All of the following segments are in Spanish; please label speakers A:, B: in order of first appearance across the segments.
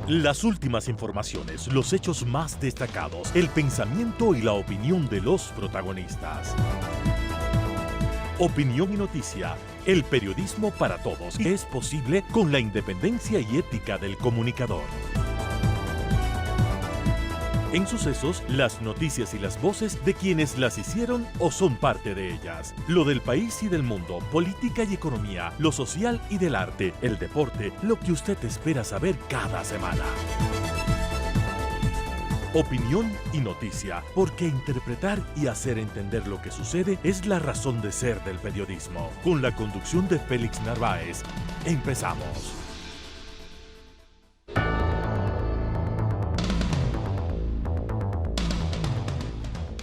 A: Las últimas informaciones, los hechos más destacados, el pensamiento y la opinión de los protagonistas. Opinión y noticia, el periodismo para todos, es posible con la independencia y ética del comunicador. En Sucesos, las noticias y las voces de quienes las hicieron o son parte de ellas. Lo del país y del mundo, política y economía, lo social y del arte, el deporte, lo que usted espera saber cada semana. Opinión y noticia, porque interpretar y hacer entender lo que sucede es la razón de ser del periodismo. Con la conducción de Félix Narváez, empezamos.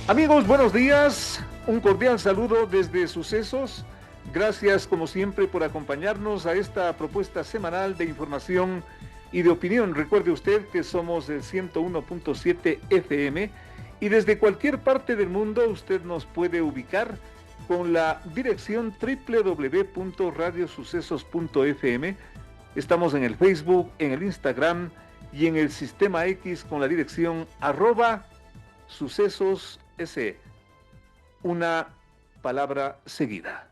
B: Amigos, buenos días. Un cordial saludo desde Sucesos. Gracias, como siempre, por acompañarnos a esta propuesta semanal de información y de opinión. Recuerde usted que somos el 101.7 FM y desde cualquier parte del mundo usted nos puede ubicar con la dirección www.radiosucesos.fm. Estamos en el Facebook, en el Instagram y en el Sistema X con la dirección @sucesos una palabra seguida.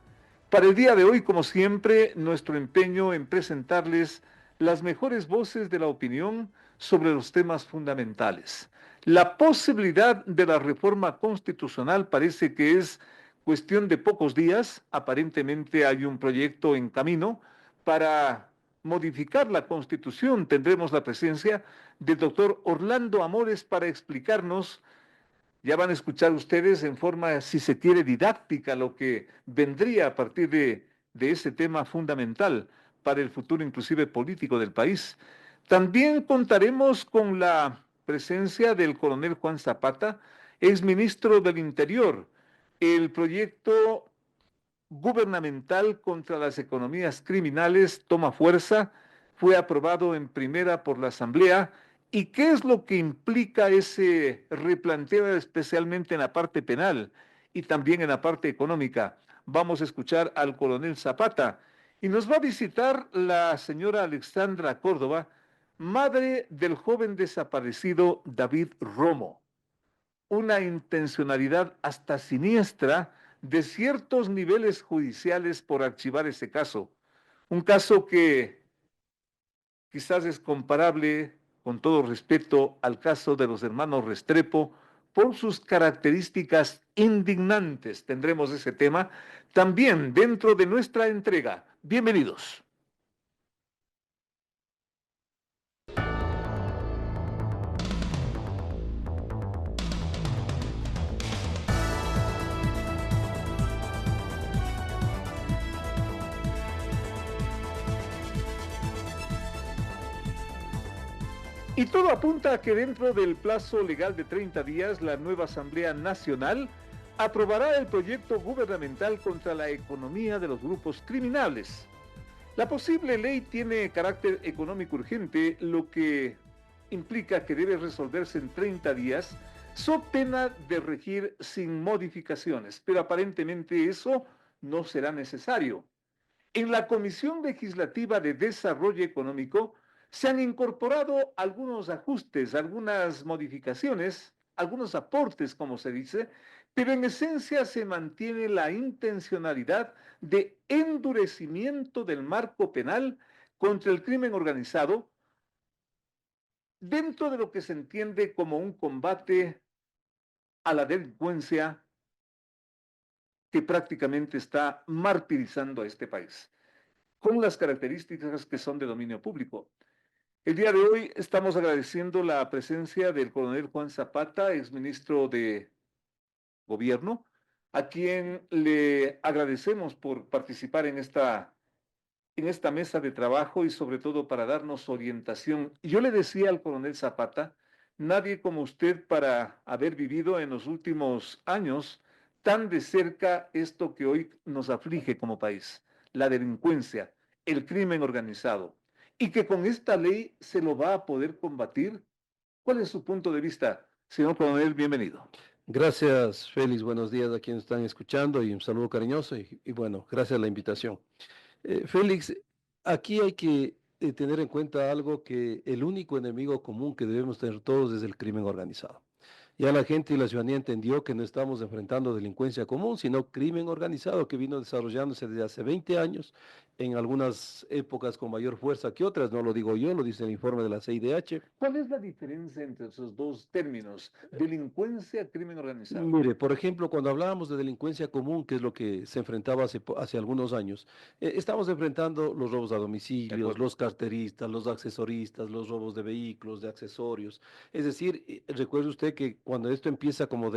B: Para el día de hoy, como siempre, nuestro empeño en presentarles las mejores voces de la opinión sobre los temas fundamentales. La posibilidad de la reforma constitucional parece que es cuestión de pocos días. Aparentemente hay un proyecto en camino para modificar la Constitución. Tendremos la presencia del doctor Orlando Amores para explicarnos. Ya van a escuchar ustedes en forma, si se quiere, didáctica lo que vendría a partir de ese tema fundamental para el futuro inclusive político del país. También contaremos con la presencia del coronel Juan Zapata, exministro del Interior. El proyecto gubernamental contra las economías criminales toma fuerza, fue aprobado en primera por la Asamblea. ¿Y qué es lo que implica ese replanteo, especialmente en la parte penal y también en la parte económica? Vamos a escuchar al coronel Zapata y nos va a visitar la señora Alexandra Córdoba, madre del joven desaparecido David Romo. Una intencionalidad hasta siniestra de ciertos niveles judiciales por archivar ese caso. Un caso que quizás es comparable, con todo respeto, al caso de los hermanos Restrepo por sus características indignantes. Tendremos ese tema también dentro de nuestra entrega. Bienvenidos. Y todo apunta a que dentro del plazo legal de 30 días, la nueva Asamblea Nacional aprobará el proyecto gubernamental contra la economía de los grupos criminales. La posible ley tiene carácter económico urgente, lo que implica que debe resolverse en 30 días, so pena de regir sin modificaciones, pero aparentemente eso no será necesario. En la Comisión Legislativa de Desarrollo Económico se han incorporado algunos ajustes, algunas modificaciones, algunos aportes, como se dice, pero en esencia se mantiene la intencionalidad de endurecimiento del marco penal contra el crimen organizado dentro de lo que se entiende como un combate a la delincuencia que prácticamente está martirizando a este país, con las características que son de dominio público. El día de hoy estamos agradeciendo la presencia del coronel Juan Zapata, exministro de Gobierno, a quien le agradecemos por participar en esta mesa de trabajo y sobre todo para darnos orientación. Yo le decía al coronel Zapata, nadie como usted para haber vivido en los últimos años tan de cerca esto que hoy nos aflige como país, la delincuencia, el crimen organizado, y que con esta ley se lo va a poder combatir. ¿Cuál es su punto de vista, señor coronel? Bienvenido.
C: Gracias, Félix. Buenos días a quienes están escuchando y un saludo cariñoso y bueno, gracias a la invitación. Félix, aquí hay que tener en cuenta algo, que el único enemigo común que debemos tener todos es el crimen organizado. Ya la gente y la ciudadanía entendió que no estamos enfrentando delincuencia común, sino crimen organizado que vino desarrollándose desde hace 20 años, en algunas épocas con mayor fuerza que otras, no lo digo yo, lo dice el informe de la CIDH.
B: ¿Cuál es la diferencia entre esos dos términos, delincuencia, crimen organizado?
C: Mire, por ejemplo, cuando hablábamos de delincuencia común, que es lo que se enfrentaba hace algunos años, estamos enfrentando los robos a
B: De
C: domicilios,
B: acuerdo.
C: los carteristas, los accesoristas, los robos de vehículos, de accesorios. Es decir, recuerde usted que cuando esto empieza como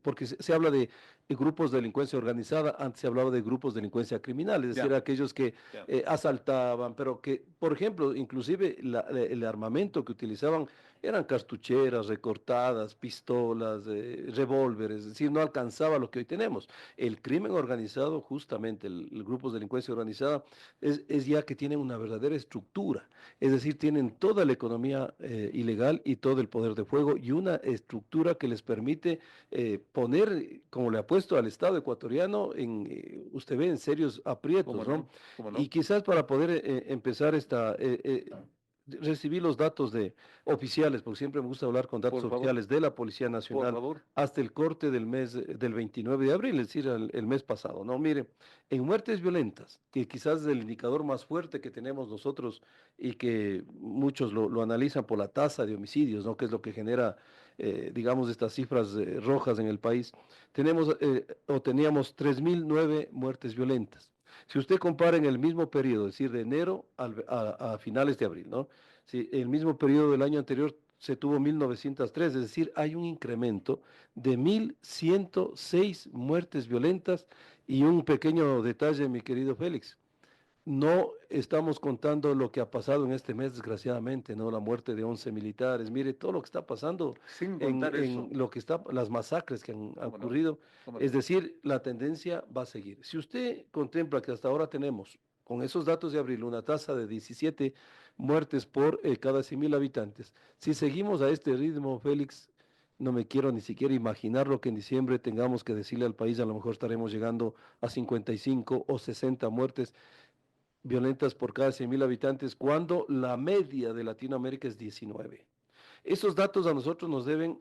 C: porque se habla de grupos de delincuencia organizada, antes se hablaba de grupos de delincuencia criminal, es decir,
B: Ya,
C: aquellos que
B: ya.
C: asaltaban, pero que, por ejemplo, inclusive el armamento que utilizaban eran cartucheras recortadas, pistolas, revólveres, es decir, no alcanzaba lo que hoy tenemos. El crimen organizado, justamente, el grupo de delincuencia organizada, es ya que tienen una verdadera estructura, es decir, tienen toda la economía ilegal y todo el poder de fuego y una estructura que les permite poner, como le ha puesto al Estado ecuatoriano, usted ve, en serios
B: ¿Cómo
C: aprietos, ¿no?
B: no? ¿Cómo
C: Y
B: no?
C: quizás para poder empezar recibí los datos oficiales, porque siempre me gusta hablar con datos
B: Por favor,
C: oficiales de la Policía
B: por
C: Nacional
B: favor.
C: hasta el corte del mes del 29 de abril, es decir, el mes pasado. No, mire, en muertes violentas, que quizás es el indicador más fuerte que tenemos nosotros y que muchos lo analizan por la tasa de homicidios, ¿no? Que es lo que genera, digamos, estas cifras rojas en el país. Teníamos 3.009 muertes violentas. Si usted compara en el mismo periodo, es decir, de enero a finales de abril, ¿no? Si el mismo periodo del año anterior se tuvo 1.903, es decir, hay un incremento de 1.106 muertes violentas. Y un pequeño detalle, mi querido Félix, no estamos contando lo que ha pasado en este mes, desgraciadamente, ¿no? La muerte de 11 militares. Mire, todo lo que está pasando
B: Sin
C: en,
B: contar
C: en
B: eso.
C: lo que está, las masacres que han
B: ¿Cómo no?
C: ocurrido.
B: ¿Cómo
C: Es
B: no?
C: decir, la tendencia va a seguir. Si usted contempla que hasta ahora tenemos, con esos datos de abril, una tasa de 17 muertes por cada 100.000 habitantes, si seguimos a este ritmo, Félix, no me quiero ni siquiera imaginar lo que en diciembre tengamos que decirle al país, a lo mejor estaremos llegando a 55 o 60 muertes violentas por cada 100.000 habitantes, cuando la media de Latinoamérica es 19. Esos datos a nosotros nos deben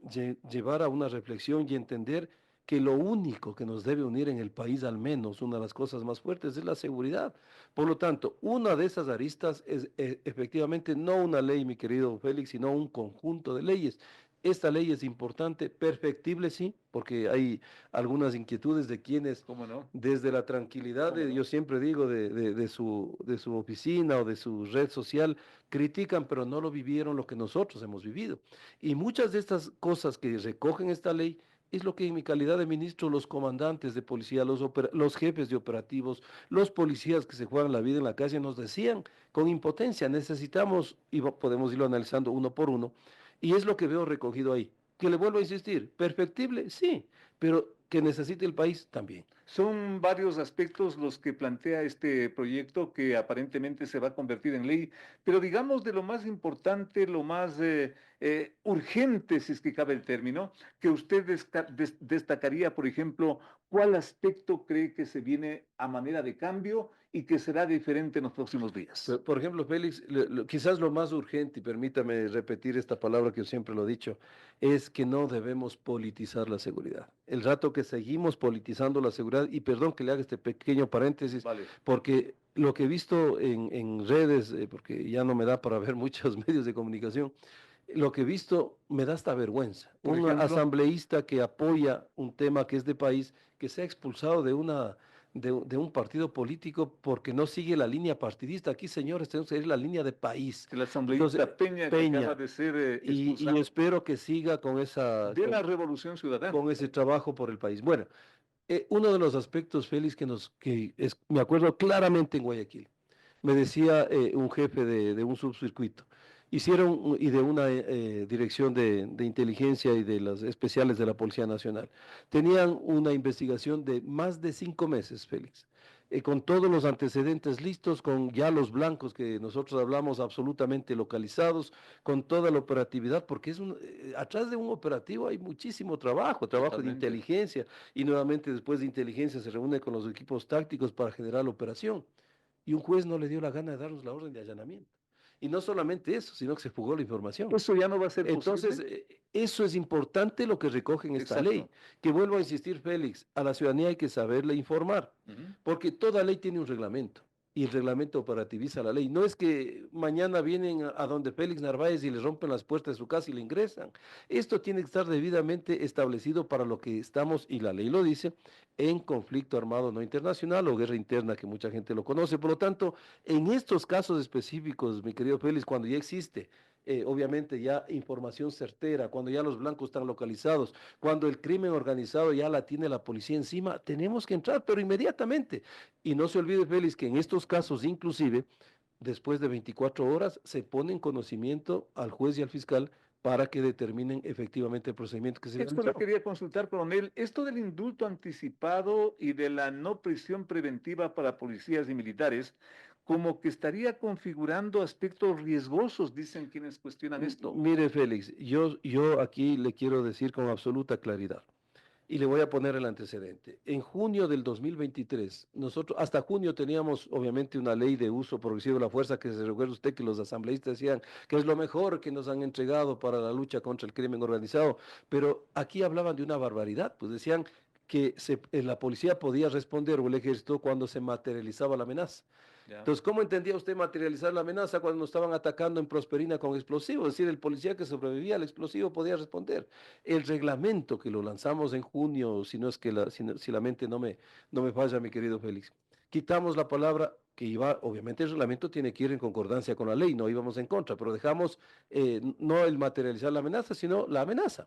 C: llevar a una reflexión y entender que lo único que nos debe unir en el país, al menos una de las cosas más fuertes, es la seguridad. Por lo tanto, una de esas aristas es efectivamente no una ley, mi querido Félix, sino un conjunto de leyes. Esta ley es importante, perfectible, sí, porque hay algunas inquietudes de quienes
B: ¿Cómo no?
C: desde la tranquilidad,
B: ¿Cómo
C: yo
B: no?
C: siempre digo, de su oficina o de su red social, critican, pero no lo vivieron lo que nosotros hemos vivido. Y muchas de estas cosas que recogen esta ley es lo que en mi calidad de ministro, los comandantes de policía, los jefes de operativos, los policías que se juegan la vida en la calle nos decían con impotencia, necesitamos, y podemos irlo analizando uno por uno, y es lo que veo recogido ahí. Que le vuelvo a insistir, perfectible, sí, pero que necesite el país también.
B: Son varios aspectos los que plantea este proyecto que aparentemente se va a convertir en ley, pero digamos de lo más importante, lo más urgente, si es que cabe el término, que usted destacaría, por ejemplo, ¿cuál aspecto cree que se viene a manera de cambio y que será diferente en los próximos días?
C: Por ejemplo, Félix, quizás lo más urgente, y permítame repetir esta palabra que yo siempre lo he dicho, es que no debemos politizar la seguridad. El rato que seguimos politizando la seguridad, y perdón que le haga este pequeño paréntesis,
B: Vale.
C: porque lo que he visto en redes, porque ya no me da para ver muchos medios de comunicación, lo que he visto me da hasta vergüenza.
B: Por
C: Un
B: ejemplo,
C: asambleísta que apoya un tema que es de país, que se ha expulsado de un partido político porque no sigue la línea partidista. Aquí, señores, tenemos que seguir la línea de país.
B: el
C: Entonces,
B: asambleísta Peña que acaba
C: Peña,
B: de ser
C: y
B: expulsado
C: espero que siga con
B: de la Revolución Ciudadana.
C: con ese trabajo por el país. Bueno, uno de los aspectos, Félix, me acuerdo claramente en Guayaquil, me decía un jefe de un subcircuito, y de una dirección de inteligencia y de las especiales de la Policía Nacional, tenían una investigación de más de 5 meses, Félix, con todos los antecedentes listos, con ya los blancos que nosotros hablamos absolutamente localizados, con toda la operatividad, porque atrás de un operativo hay muchísimo trabajo de
B: Totalmente.
C: inteligencia, y nuevamente después de inteligencia se reúne con los equipos tácticos para generar la operación. Y un juez no le dio la gana de darnos la orden de allanamiento. Y no solamente eso, sino que se fugó la información.
B: Eso ya no va a ser
C: Entonces,
B: posible.
C: eso es importante lo que recoge en esta ley.
B: Exacto.
C: Que vuelvo a insistir, Félix, a la ciudadanía hay que saberle informar,
B: Ujú.
C: porque toda ley tiene un reglamento y el reglamento operativiza la ley. No es que mañana vienen a donde Félix Narváez y le rompen las puertas de su casa y le ingresan. Esto tiene que estar debidamente establecido para lo que estamos, y la ley lo dice, en conflicto armado no internacional o guerra interna, que mucha gente lo conoce. Por lo tanto, en estos casos específicos, mi querido Félix, cuando ya existe obviamente ya información certera, cuando ya los blancos están localizados, cuando el crimen organizado ya la tiene la policía encima, tenemos que entrar, pero inmediatamente. Y no se olvide, Félix, que en estos casos, inclusive, después de 24 horas, se pone en conocimiento al juez y al fiscal para que determinen efectivamente el procedimiento que se
B: Esto
C: realizó.
B: le quería consultar, coronel. Esto del indulto anticipado y de la no prisión preventiva para policías y militares, como que estaría configurando aspectos riesgosos, dicen quienes cuestionan esto.
C: Mire, Félix, yo aquí le quiero decir con absoluta claridad. Y le voy a poner el antecedente. En junio del 2023, nosotros hasta junio teníamos obviamente una ley de uso progresivo de la fuerza, que se recuerda usted que los asambleístas decían que es lo mejor que nos han entregado para la lucha contra el crimen organizado, pero aquí hablaban de una barbaridad, pues decían que la policía podía responder o el ejército cuando se materializaba la amenaza.
B: Ya.
C: Entonces, ¿cómo entendía usted materializar la amenaza cuando nos estaban atacando en Prosperina con explosivos? Es decir, el policía que sobrevivía al explosivo podía responder. El reglamento que lo lanzamos en junio, si no es que si la mente no me falla, mi querido Félix, quitamos la palabra que iba, obviamente el reglamento tiene que ir en concordancia con la ley, no íbamos en contra, pero dejamos no el materializar la amenaza, sino la amenaza.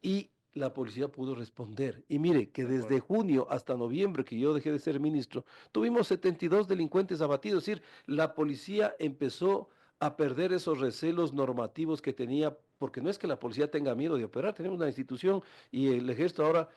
C: Y la policía pudo responder. Y mire que
B: De
C: desde
B: acuerdo.
C: junio hasta noviembre, que yo dejé de ser ministro, tuvimos 72 delincuentes abatidos. Es decir, la policía empezó a perder esos recelos normativos que tenía, porque no es que la policía tenga miedo de operar, tenemos una institución y el ejército ahora,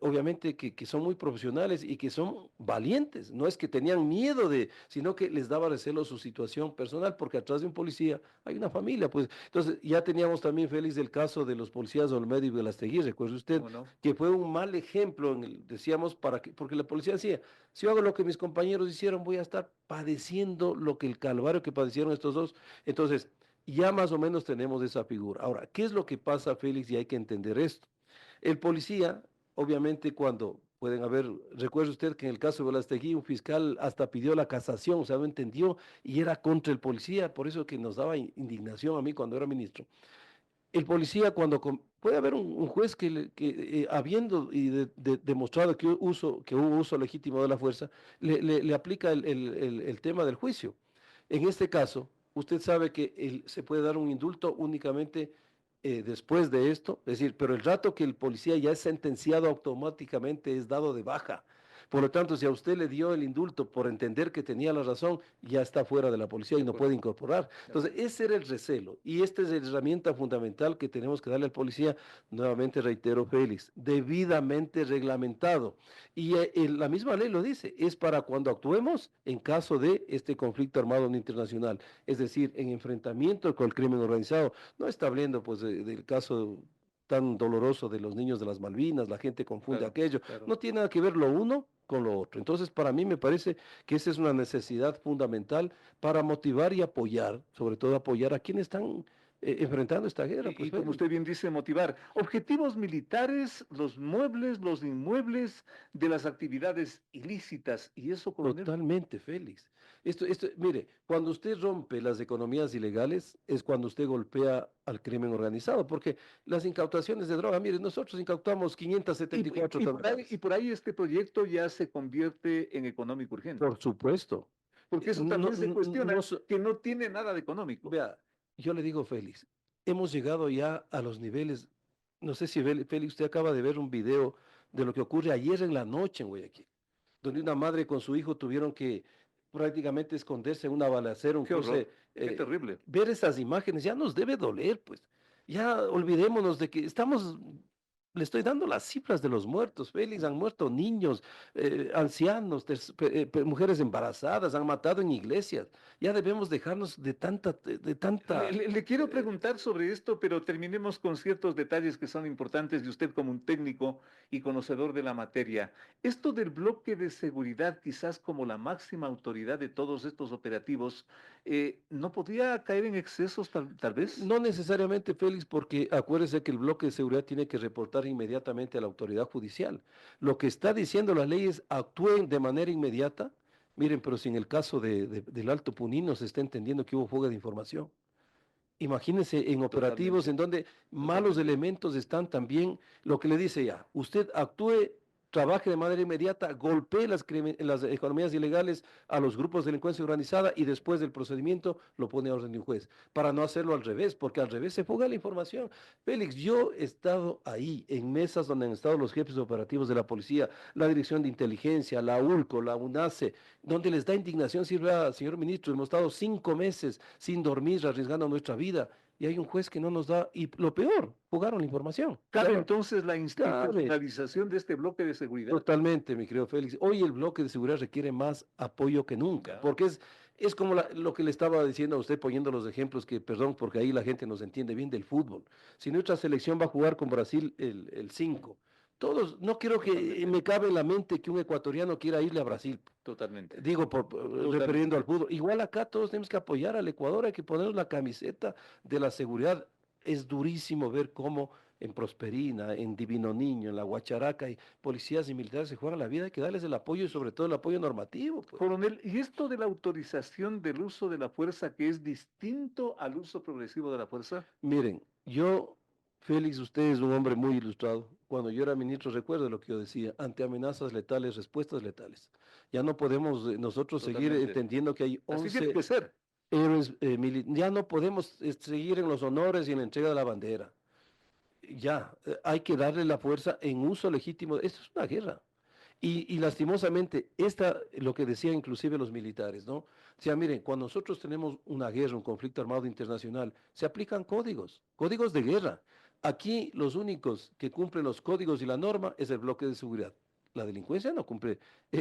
C: obviamente que son muy profesionales y que son valientes, no es que tenían miedo sino que les daba recelo su situación personal, porque atrás de un policía hay una familia, pues. Entonces, ya teníamos también, Félix, el caso de los policías Olmedo y Velastegui, recuerde usted,
B: ¿Cómo no?
C: que fue un mal ejemplo, decíamos, porque la policía decía, si yo hago lo que mis compañeros hicieron, voy a estar padeciendo lo que el calvario que padecieron estos dos. Entonces, ya más o menos tenemos esa figura. Ahora, ¿qué es lo que pasa, Félix? Y hay que entender esto. El policía, obviamente, cuando pueden haber, recuerde usted que en el caso de Velastegui, un fiscal hasta pidió la casación, o sea, no entendió, y era contra el policía, por eso que nos daba indignación a mí cuando era ministro. El policía, puede haber un juez que habiendo demostrado que hubo uso legítimo de la fuerza, le aplica el tema del juicio. En este caso, usted sabe que se puede dar un indulto únicamente después de esto, es decir, pero el rato que el policía ya es sentenciado automáticamente es dado de baja. Por lo tanto, si a usted le dio el indulto por entender que tenía la razón, ya está fuera de la policía y no puede incorporar. Entonces, ese era el recelo y esta es la herramienta fundamental que tenemos que darle al policía, nuevamente reitero, Félix, debidamente reglamentado. Y la misma ley lo dice, es para cuando actuemos en caso de este conflicto armado no internacional, es decir, en enfrentamiento con el crimen organizado. No está hablando pues del caso tan doloroso de los niños de las Malvinas, la gente confunde
B: Claro,
C: aquello,
B: claro.
C: no tiene nada que ver lo uno con lo otro. Entonces, para mí me parece que esa es una necesidad fundamental para motivar y apoyar, sobre todo apoyar a quienes están enfrentando esta guerra.
B: Y
C: Pues,
B: como usted bien dice, motivar. Objetivos militares, los muebles, los inmuebles de las actividades ilícitas. Y eso, coronel.
C: totalmente, Félix. Mire, cuando usted rompe las economías ilegales es cuando usted golpea al crimen organizado, porque las incautaciones de droga, mire, nosotros incautamos 574 toneladas.
B: Y por ahí este proyecto ya se convierte en económico urgente.
C: Por supuesto.
B: Porque eso
C: No,
B: también se cuestiona,
C: no,
B: que no tiene nada de económico.
C: vea, yo le digo, Félix, hemos llegado ya a los niveles, no sé si Félix, usted acaba de ver un video de lo que ocurre ayer en la noche en Guayaquil, donde una madre con su hijo tuvieron que prácticamente esconderse en una balacera, un
B: Qué
C: cruce.
B: horror, qué terrible.
C: Ver esas imágenes ya nos debe doler, pues. Ya olvidémonos de que estamos Le estoy dando las cifras de los muertos, Félix. Han muerto niños, ancianos, mujeres embarazadas, han matado en iglesias. Ya debemos dejarnos de tanta.
B: Le quiero preguntar sobre esto, pero terminemos con ciertos detalles que son importantes de usted como un técnico y conocedor de la materia. Esto del bloque de seguridad, quizás como la máxima autoridad de todos estos operativos, ¿no podría caer en excesos tal vez?
C: No necesariamente, Félix, porque acuérdese que el bloque de seguridad tiene que reportar inmediatamente a la autoridad judicial. Lo que está diciendo las leyes, actúen de manera inmediata. Miren, pero si en el caso del Alto Punino se está entendiendo que hubo fuga de información. Imagínense en operativos
B: Totalmente,
C: en donde malos
B: totalmente.
C: elementos están también, lo que le dice ya, usted actúe, trabaje de manera inmediata, golpee las economías ilegales a los grupos de delincuencia organizada y después del procedimiento lo pone a orden de un juez, para no hacerlo al revés, porque al revés se fuga la información. Félix, yo he estado ahí en mesas donde han estado los jefes operativos de la policía, la Dirección de Inteligencia, la ULCO, la UNACE, donde les da indignación, señor ministro, hemos estado 5 meses sin dormir, arriesgando nuestra vida, y hay un juez que no nos da, y lo peor, jugaron la información.
B: ¿Cabe
C: Claro,
B: entonces la
C: cabe.
B: institucionalización de este bloque de seguridad?
C: Totalmente, mi querido Félix. Hoy el bloque de seguridad requiere más apoyo que nunca,
B: Ya.
C: porque es como lo que le estaba diciendo a usted poniendo los ejemplos que, perdón, porque ahí la gente nos entiende bien del fútbol. Si nuestra selección va a jugar con Brasil el 5, todos, no quiero que
B: Totalmente,
C: me cabe en la mente que un ecuatoriano quiera irle a Brasil.
B: totalmente,
C: Digo, refiriendo
B: totalmente.
C: al fútbol. Igual acá todos tenemos que apoyar al Ecuador, hay que ponernos la camiseta de la seguridad. Es durísimo ver cómo en Prosperina, en Divino Niño, en la Guacharaca, y policías y militares se juegan la vida, hay que darles el apoyo y sobre todo el apoyo normativo, pues.
B: Coronel, ¿y esto de la autorización del uso de la fuerza que es distinto al uso progresivo de la fuerza?
C: Miren, yo, Félix, usted es un hombre muy ilustrado. Cuando yo era ministro, recuerdo lo que yo decía, ante amenazas letales, respuestas letales. Ya no podemos nosotros seguir
B: Totalmente.
C: entendiendo que hay
B: Así tiene
C: 11
B: que ser.
C: héroes, ya no podemos seguir en los honores y en la entrega de la bandera. Ya, hay que darle la fuerza en uso legítimo. Esto es una guerra. Y lastimosamente, lo que decían inclusive los militares, ¿no? O sea, miren, cuando nosotros tenemos una guerra, un conflicto armado internacional, se aplican códigos de guerra. Aquí los únicos que cumplen los códigos y la norma es el bloque de seguridad. La delincuencia no cumple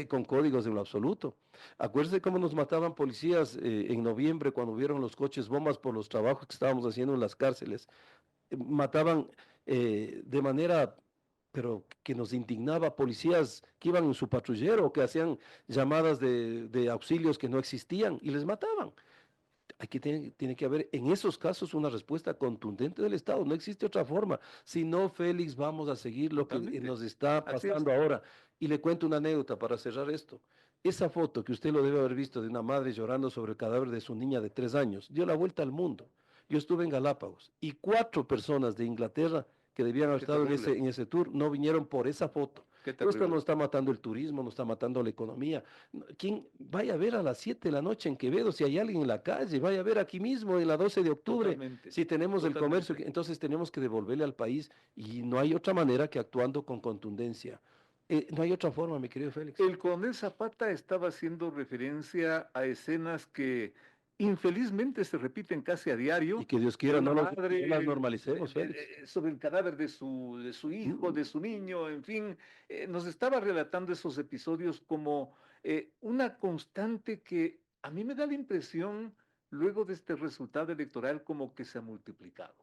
C: con códigos en lo absoluto. Acuérdense cómo nos mataban policías en noviembre cuando hubieron los coches bombas por los trabajos que estábamos haciendo en las cárceles. Mataban de manera, pero que nos indignaba, policías que iban en su patrullero o que hacían llamadas de auxilios que no existían y les mataban. Tiene que haber en esos casos una respuesta contundente del Estado. No existe otra forma. Si no, Félix, vamos a seguir lo que
B: Totalmente.
C: nos está
B: Así es.
C: pasando ahora. Y le cuento una anécdota para cerrar esto. Esa foto que usted lo debe haber visto de una madre llorando sobre el cadáver de su niña de 3 años dio la vuelta al mundo. Yo estuve en Galápagos y 4 personas de Inglaterra que debían haber
B: Qué
C: estado en
B: terrible.
C: ese tour no vinieron por esa foto.
B: Qué
C: Pero esto
B: terrible.
C: nos está matando el turismo, nos está matando la economía. ¿Quién vaya a ver a las 7 de la noche en Quevedo si hay alguien en la calle? Vaya a ver aquí mismo en la 12 de octubre
B: Totalmente.
C: si tenemos el comercio.
B: Totalmente.
C: Entonces tenemos que devolverle al país y no hay otra manera que actuando con contundencia. No hay otra forma, mi querido Félix.
B: El coronel Zapata estaba haciendo referencia a escenas que infelizmente se repiten casi a
C: Y
B: diario,
C: que Dios
B: de
C: quiera
B: una
C: no las
B: madre
C: normalicemos, Félix.
B: sobre el cadáver de su hijo,
C: Mm,
B: de su niño, en fin, nos estaba relatando esos episodios como una constante que a mí me da la impresión, luego de este resultado electoral, como que se ha multiplicado.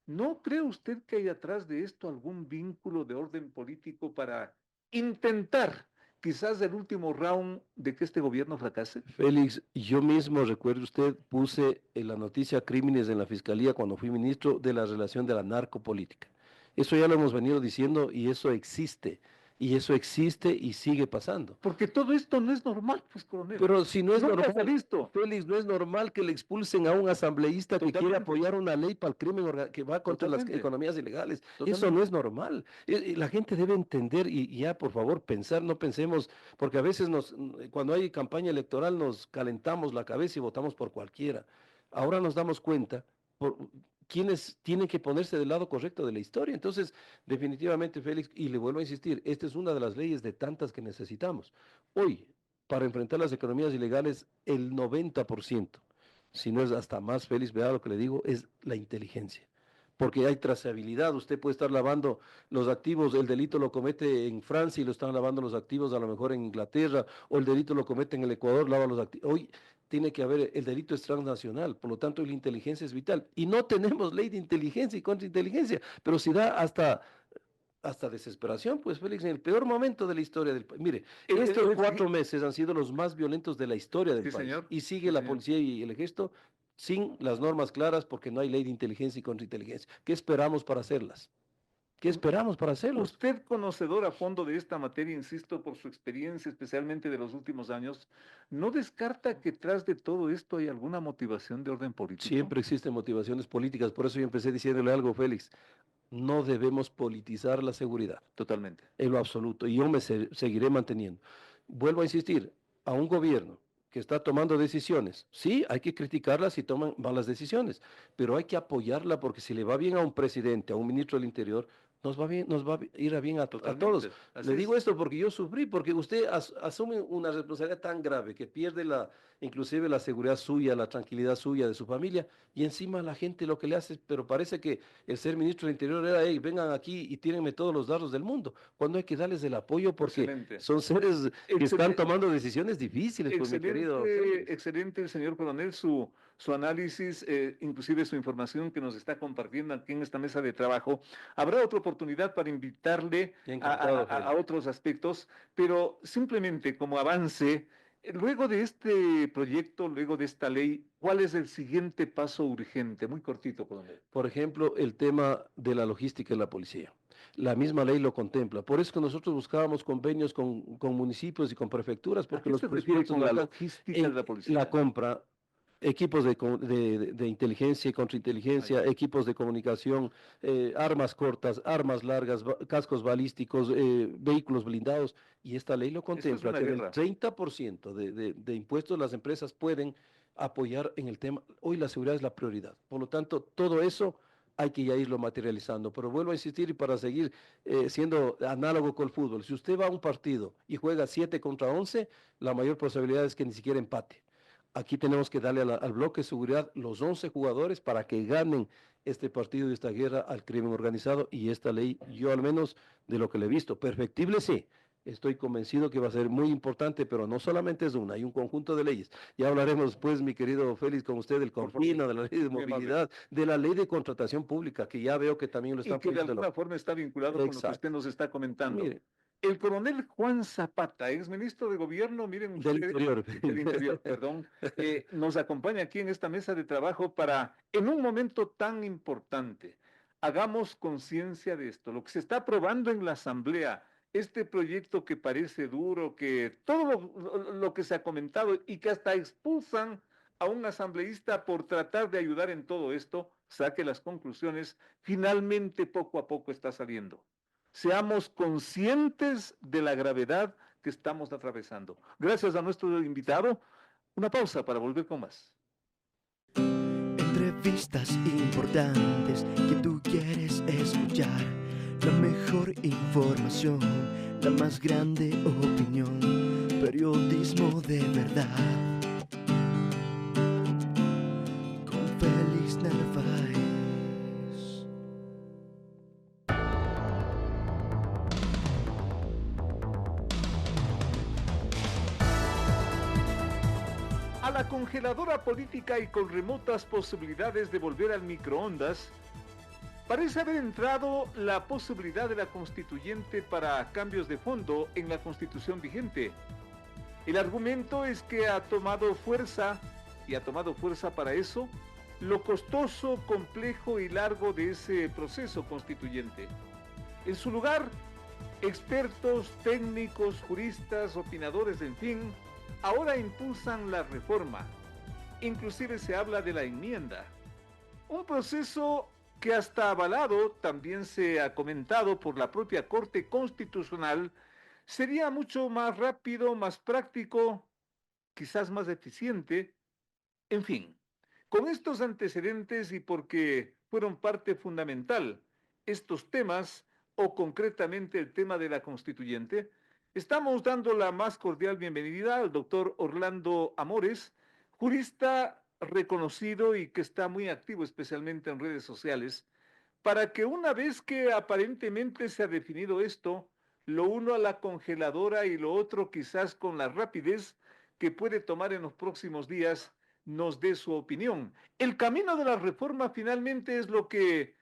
B: ¿No cree usted que hay atrás de esto algún vínculo de orden político para intentar quizás el último round de que este gobierno fracase?
C: Félix, yo mismo, recuerde usted, puse en la noticia crímenes en la fiscalía cuando fui ministro de la relación de la narcopolítica. Eso ya lo hemos venido diciendo y eso existe. Y eso existe y sigue pasando.
B: Porque todo esto no es normal, pues, coronel.
C: Pero si no es
B: Nunca se ha
C: normal,
B: visto.
C: Félix, no es normal que le expulsen a un asambleísta que quiere
B: Totalmente,
C: apoyar una ley para el crimen que va contra las
B: totalmente,
C: economías ilegales. Eso no
B: totalmente.
C: es normal. La gente debe entender y ya, por favor, pensar, no pensemos, porque a veces cuando hay campaña electoral nos calentamos la cabeza y votamos por cualquiera. Ahora nos damos cuenta por quienes tienen que ponerse del lado correcto de la historia. Entonces, definitivamente, Félix, y le vuelvo a insistir, esta es una de las leyes de tantas que necesitamos. Hoy, para enfrentar las economías ilegales, el 90%, si no es hasta más, Félix, vea lo que le digo, es la inteligencia. porque hay trazabilidad. Usted puede estar lavando los activos, el delito lo comete en Francia y lo están lavando los activos a lo mejor en Inglaterra, o el delito lo comete en el Ecuador, lava los activos. Hoy tiene que haber, el delito es transnacional, por lo tanto la inteligencia es vital. Y no tenemos ley de inteligencia y contrainteligencia, pero si da hasta desesperación, pues Félix, en el peor momento de la historia del país. Mire, estos 4 meses han sido los más violentos de la historia del
B: Sí,
C: país.
B: señor.
C: Y sigue
B: Sí,
C: la
B: señor.
C: policía y el ejército sin las normas claras porque no hay ley de inteligencia y contrainteligencia. ¿Qué esperamos para hacerlas? ¿Qué esperamos para hacerlos?
B: Usted, conocedor a fondo de esta materia, insisto, por su experiencia, especialmente de los últimos años, ¿no descarta que tras de todo esto hay alguna motivación de orden político?
C: Siempre existen motivaciones políticas, por eso yo empecé diciéndole algo, Félix. No debemos politizar la seguridad.
B: Totalmente.
C: En lo absoluto, y yo me seguiré manteniendo. Vuelvo a insistir, a un gobierno que está tomando decisiones, sí, hay que criticarlas si toman malas decisiones, pero hay que apoyarla porque si le va bien a un presidente, a un ministro del Interior, nos va bien, nos va a ir a bien a todos.
B: Totalmente. Así
C: Le
B: es.
C: digo esto porque yo sufrí, porque usted asume una responsabilidad tan grave que pierde inclusive la seguridad suya, la tranquilidad suya, de su familia, y encima la gente lo que le hace, pero parece que el ser ministro del Interior era, hey, vengan aquí y tírenme todos los dardos del mundo, cuando hay que darles el apoyo porque
B: Excelente.
C: son seres que están tomando decisiones difíciles, pues mi querido Félix.
B: Excelente, señor coronel, su análisis, inclusive su información que nos está compartiendo aquí en esta mesa de trabajo. Habrá otra oportunidad para invitarle
C: Encantado,
B: a otros aspectos, pero simplemente como avance, luego de este proyecto, luego de esta ley, ¿cuál es el siguiente paso urgente? Muy cortito, coronel.
C: Por ejemplo, el tema de la logística en la policía. La misma ley lo contempla. Por eso que nosotros buscábamos convenios con municipios y con prefecturas, porque
B: ¿A qué
C: los
B: se refiere
C: presupuestos
B: con la
C: no alcanzan.
B: logística de la policía?
C: La compra, equipos de inteligencia y contrainteligencia, equipos de comunicación, armas cortas, armas largas, cascos balísticos, vehículos blindados, y esta ley lo
B: Esto es
C: contempla,
B: una
C: que
B: guerra.
C: del 30% de impuestos las empresas pueden apoyar en el tema. Hoy la seguridad es la prioridad. Por lo tanto, todo eso hay que ya irlo materializando. Pero vuelvo a insistir y para seguir siendo análogo con el fútbol, si usted va a un partido y juega 7 contra 11, la mayor posibilidad es que ni siquiera empate. Aquí tenemos que darle al bloque de seguridad los 11 jugadores para que ganen este partido y esta guerra al crimen organizado, y esta ley, yo al menos de lo que le he visto, perfectible sí. Estoy convencido que va a ser muy importante, pero no solamente es una, hay un conjunto de leyes. Ya hablaremos después, mi querido Félix, con usted del CONFINA, de la ley de
B: Muy amable.
C: movilidad, de la ley de contratación pública, que ya veo que también lo
B: Y
C: están
B: que de
C: poniendo.
B: alguna forma está vinculado con lo que
C: Exacto.
B: usted nos está comentando.
C: Mire,
B: El coronel Juan Zapata, exministro de Gobierno, miren ustedes,
C: del interior.
B: del Interior, perdón, nos acompaña aquí en esta mesa de trabajo para, en un momento tan importante, hagamos conciencia de esto. Lo que se está aprobando en la Asamblea, este proyecto que parece duro, que todo lo que se ha comentado y que hasta expulsan a un asambleísta por tratar de ayudar en todo esto, saque las conclusiones, finalmente poco a poco está saliendo. Seamos conscientes de la gravedad que estamos atravesando. Gracias a nuestro invitado. Una pausa para volver con más.
D: Entrevistas importantes que tú quieres escuchar. La mejor información, la más grande opinión. Periodismo de verdad. Con Félix Narváez.
B: A la congeladora política y con remotas posibilidades de volver al microondas, parece haber entrado la posibilidad de la constituyente para cambios de fondo en la constitución vigente. El argumento es que ha tomado fuerza, y ha tomado fuerza para eso, lo costoso, complejo y largo de ese proceso constituyente. En su lugar, expertos, técnicos, juristas, opinadores, en fin, ahora impulsan la reforma. Inclusive se habla de la enmienda. Un proceso que hasta avalado, también se ha comentado por la propia Corte Constitucional, sería mucho más rápido, más práctico, quizás más eficiente. En fin, con estos antecedentes y porque fueron parte fundamental estos temas, o concretamente el tema de la constituyente, estamos dando la más cordial bienvenida al doctor Orlando Amores, jurista reconocido y que está muy activo especialmente en redes sociales, para que una vez que aparentemente se ha definido esto, lo uno a la congeladora y lo otro quizás con la rapidez que puede tomar en los próximos días, nos dé su opinión. El camino de la reforma finalmente es lo que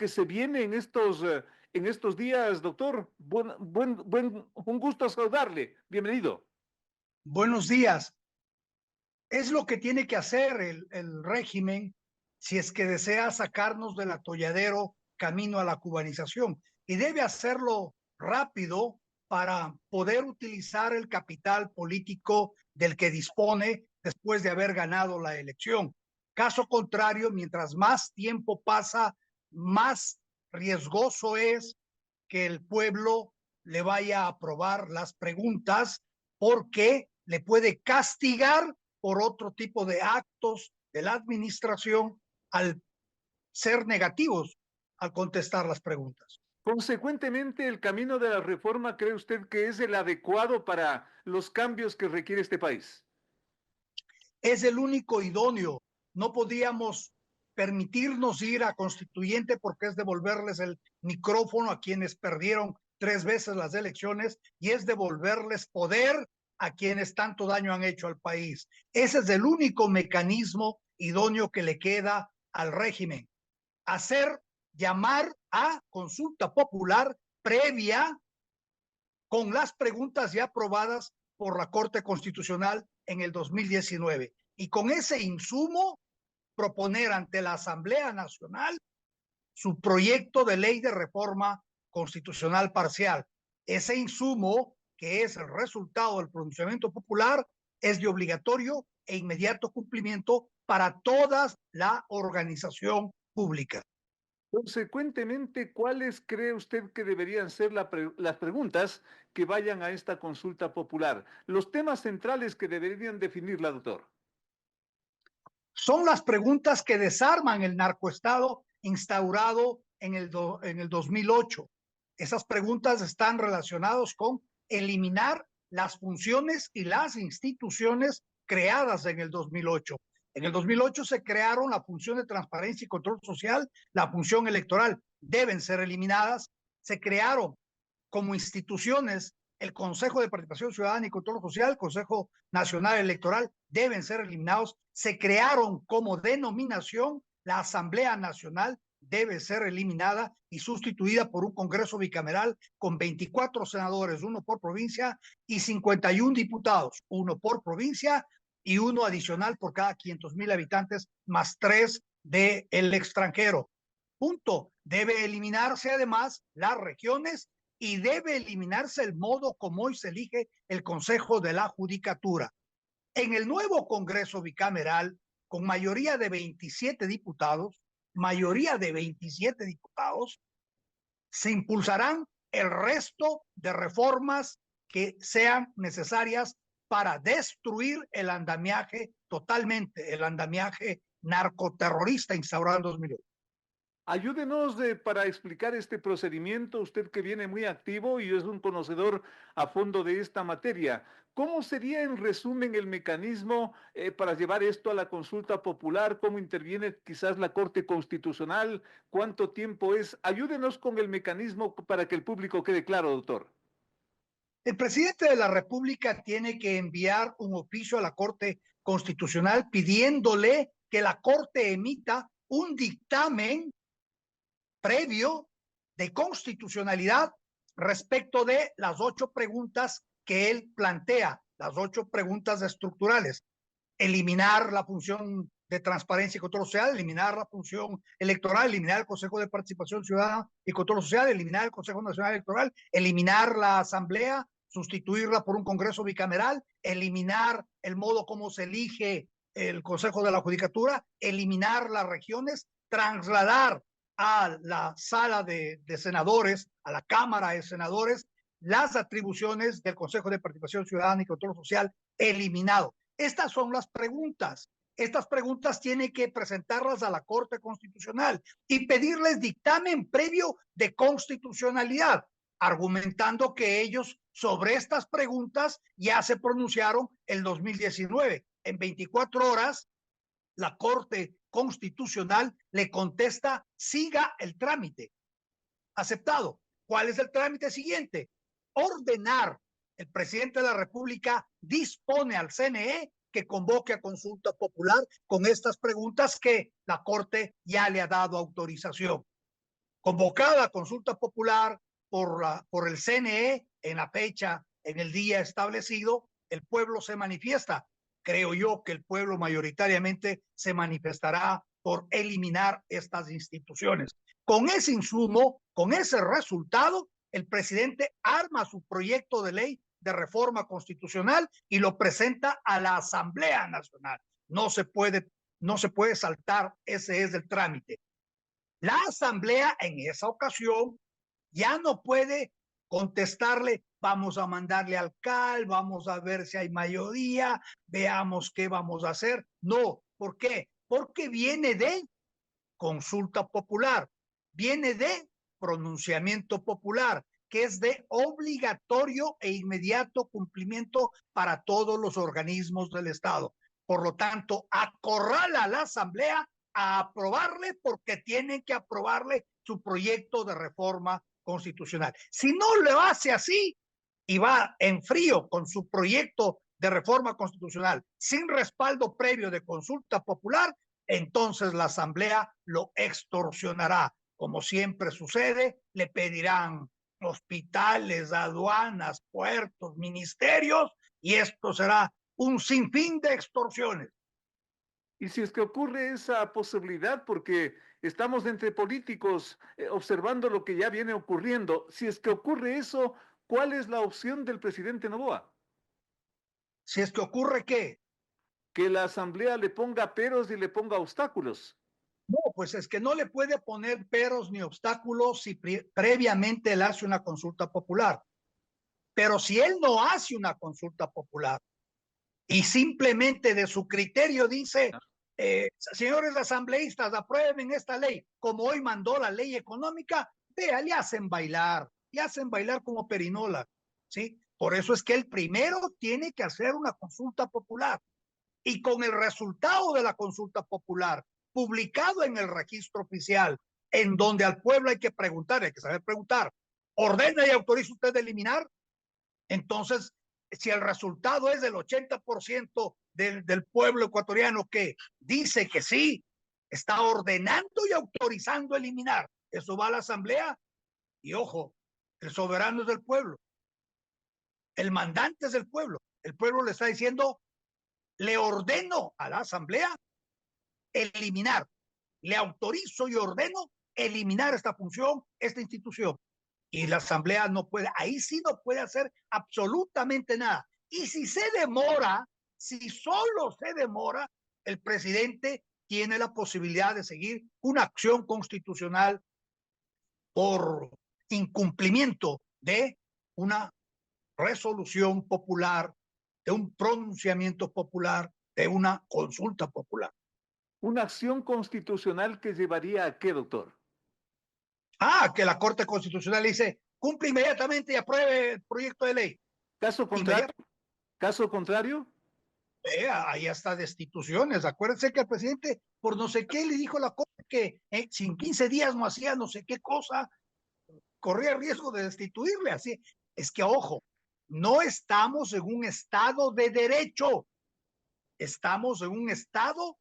B: se viene en estos días, doctor. Un gusto saludarle. Bienvenido.
E: Buenos días. Es lo que tiene que hacer el régimen si es que desea sacarnos del atolladero camino a la cubanización. Y debe hacerlo rápido para poder utilizar el capital político del que dispone después de haber ganado la elección. Caso contrario, mientras más tiempo pasa, más riesgoso es que el pueblo le vaya a aprobar las preguntas porque le puede castigar por otro tipo de actos de la administración al ser negativos al contestar las preguntas.
B: Consecuentemente, el camino de la reforma, ¿cree usted que es el adecuado para los cambios que requiere este país?
E: Es el único idóneo. No podíamos permitirnos ir a constituyente porque es devolverles el micrófono a quienes perdieron 3 veces las elecciones y es devolverles poder a quienes tanto daño han hecho al país. Ese es el único mecanismo idóneo que le queda al régimen. Llamar a consulta popular previa con las preguntas ya aprobadas por la Corte Constitucional en el 2019. Y con ese insumo, proponer ante la Asamblea Nacional su proyecto de ley de reforma constitucional parcial. Ese insumo, que es el resultado del pronunciamiento popular, es de obligatorio e inmediato cumplimiento para toda la organización pública.
B: Consecuentemente, ¿cuáles cree usted que deberían ser las preguntas que vayan a esta consulta popular? Los temas centrales que deberían definirla, doctor.
E: Son las preguntas que desarman el narcoestado instaurado en el 2008. Esas preguntas están relacionadas con eliminar las funciones y las instituciones creadas en el 2008. En el 2008 se crearon la función de transparencia y control social, la función electoral, deben ser eliminadas. Se crearon como instituciones el Consejo de Participación Ciudadana y Control Social, el Consejo Nacional Electoral, deben ser eliminados. Se crearon como denominación la Asamblea Nacional, debe ser eliminada y sustituida por un Congreso bicameral con 24 senadores, uno por provincia, y 51 diputados, uno por provincia y uno adicional por cada 500,000 habitantes, más 3 del extranjero. Punto. Debe eliminarse además las regiones y debe eliminarse el modo como hoy se elige el Consejo de la Judicatura. En el nuevo Congreso bicameral, con mayoría de 27 diputados, se impulsarán el resto de reformas que sean necesarias para destruir el andamiaje totalmente, el andamiaje narcoterrorista instaurado en 2008.
B: Ayúdenos para explicar este procedimiento, usted que viene muy activo y es un conocedor a fondo de esta materia. ¿Cómo sería en resumen el mecanismo para llevar esto a la consulta popular? ¿Cómo interviene quizás la Corte Constitucional? ¿Cuánto tiempo es? Ayúdenos con el mecanismo para que el público quede claro, doctor.
E: El presidente de la República tiene que enviar un oficio a la Corte Constitucional pidiéndole que la Corte emita un dictamen previo de constitucionalidad respecto de las 8 preguntas que él plantea, las 8 preguntas estructurales. Eliminar la función de transparencia y control social, eliminar la función electoral, eliminar el Consejo de Participación Ciudadana y Control Social, eliminar el Consejo Nacional Electoral, eliminar la Asamblea, sustituirla por un Congreso bicameral, eliminar el modo como se elige el Consejo de la Judicatura, eliminar las regiones, trasladar a la sala de senadores, a la Cámara de Senadores, las atribuciones del Consejo de Participación Ciudadana y Control Social eliminado. Estas son las preguntas. Estas preguntas tiene que presentarlas a la Corte Constitucional y pedirles dictamen previo de constitucionalidad, argumentando que ellos sobre estas preguntas ya se pronunciaron el 2019. En 24 horas, la Corte Constitucional le contesta, siga el trámite. Aceptado. ¿Cuál es el trámite siguiente? Ordenar. El presidente de la República dispone al CNE que convoque a consulta popular con estas preguntas que la Corte ya le ha dado autorización. Convocada a consulta popular por el CNE en la fecha, en el día establecido, el pueblo se manifiesta. Creo yo que el pueblo mayoritariamente se manifestará por eliminar estas instituciones. Con ese insumo, con ese resultado, el presidente arma su proyecto de ley de reforma constitucional y lo presenta a la Asamblea Nacional. No se puede saltar, ese es el trámite. La Asamblea en esa ocasión ya no puede contestarle, vamos a mandarle al CAL, vamos a ver si hay mayoría, veamos qué vamos a hacer. No, ¿por qué? Porque viene de consulta popular, viene de pronunciamiento popular, que es de obligatorio e inmediato cumplimiento para todos los organismos del Estado. Por lo tanto, acorrala a la Asamblea a aprobarle porque tienen que aprobarle su proyecto de reforma constitucional. Si no lo hace así y va en frío con su proyecto de reforma constitucional sin respaldo previo de consulta popular, entonces la Asamblea lo extorsionará. Como siempre sucede, le pedirán hospitales, aduanas, puertos, ministerios, y esto será un sinfín de extorsiones.
B: Y si es que ocurre esa posibilidad, porque estamos entre políticos observando lo que ya viene ocurriendo, si es que ocurre eso, ¿cuál es la opción del presidente Noboa?
E: Si es que ocurre, ¿qué?
B: Que la Asamblea le ponga peros y le ponga obstáculos.
E: No, pues es que no le puede poner peros ni obstáculos si previamente él hace una consulta popular. Pero si él no hace una consulta popular y simplemente de su criterio dice, señores asambleístas, aprueben esta ley, como hoy mandó la ley económica, vea, le hacen bailar como perinola, ¿sí? Por eso es que él primero tiene que hacer una consulta popular. Y con el resultado de la consulta popular, publicado en el registro oficial, en donde al pueblo hay que preguntar, hay que saber preguntar, ¿ordena y autoriza usted de eliminar? Entonces, si el resultado es del 80% del pueblo ecuatoriano que dice que sí, está ordenando y autorizando eliminar, eso va a la Asamblea y ojo, el soberano es del pueblo, el mandante es del pueblo, el pueblo le está diciendo, le ordeno a la Asamblea eliminar, le autorizo y ordeno eliminar esta función, esta institución. Y la Asamblea no puede, ahí sí no puede hacer absolutamente nada. Y si se demora, si solo se demora, el presidente tiene la posibilidad de seguir una acción constitucional por incumplimiento de una resolución popular, de un pronunciamiento popular, de una consulta popular.
B: ¿Una acción constitucional que llevaría a qué, doctor?
E: Que la Corte Constitucional dice, cumple inmediatamente y apruebe el proyecto de ley.
B: Caso contrario.
E: Hay hasta destituciones. Acuérdense que el presidente, por no sé qué, le dijo a la Corte que si en 15 días no hacía no sé qué cosa, corría riesgo de destituirle. Así es que, ojo, no estamos en un estado de derecho, estamos en un estado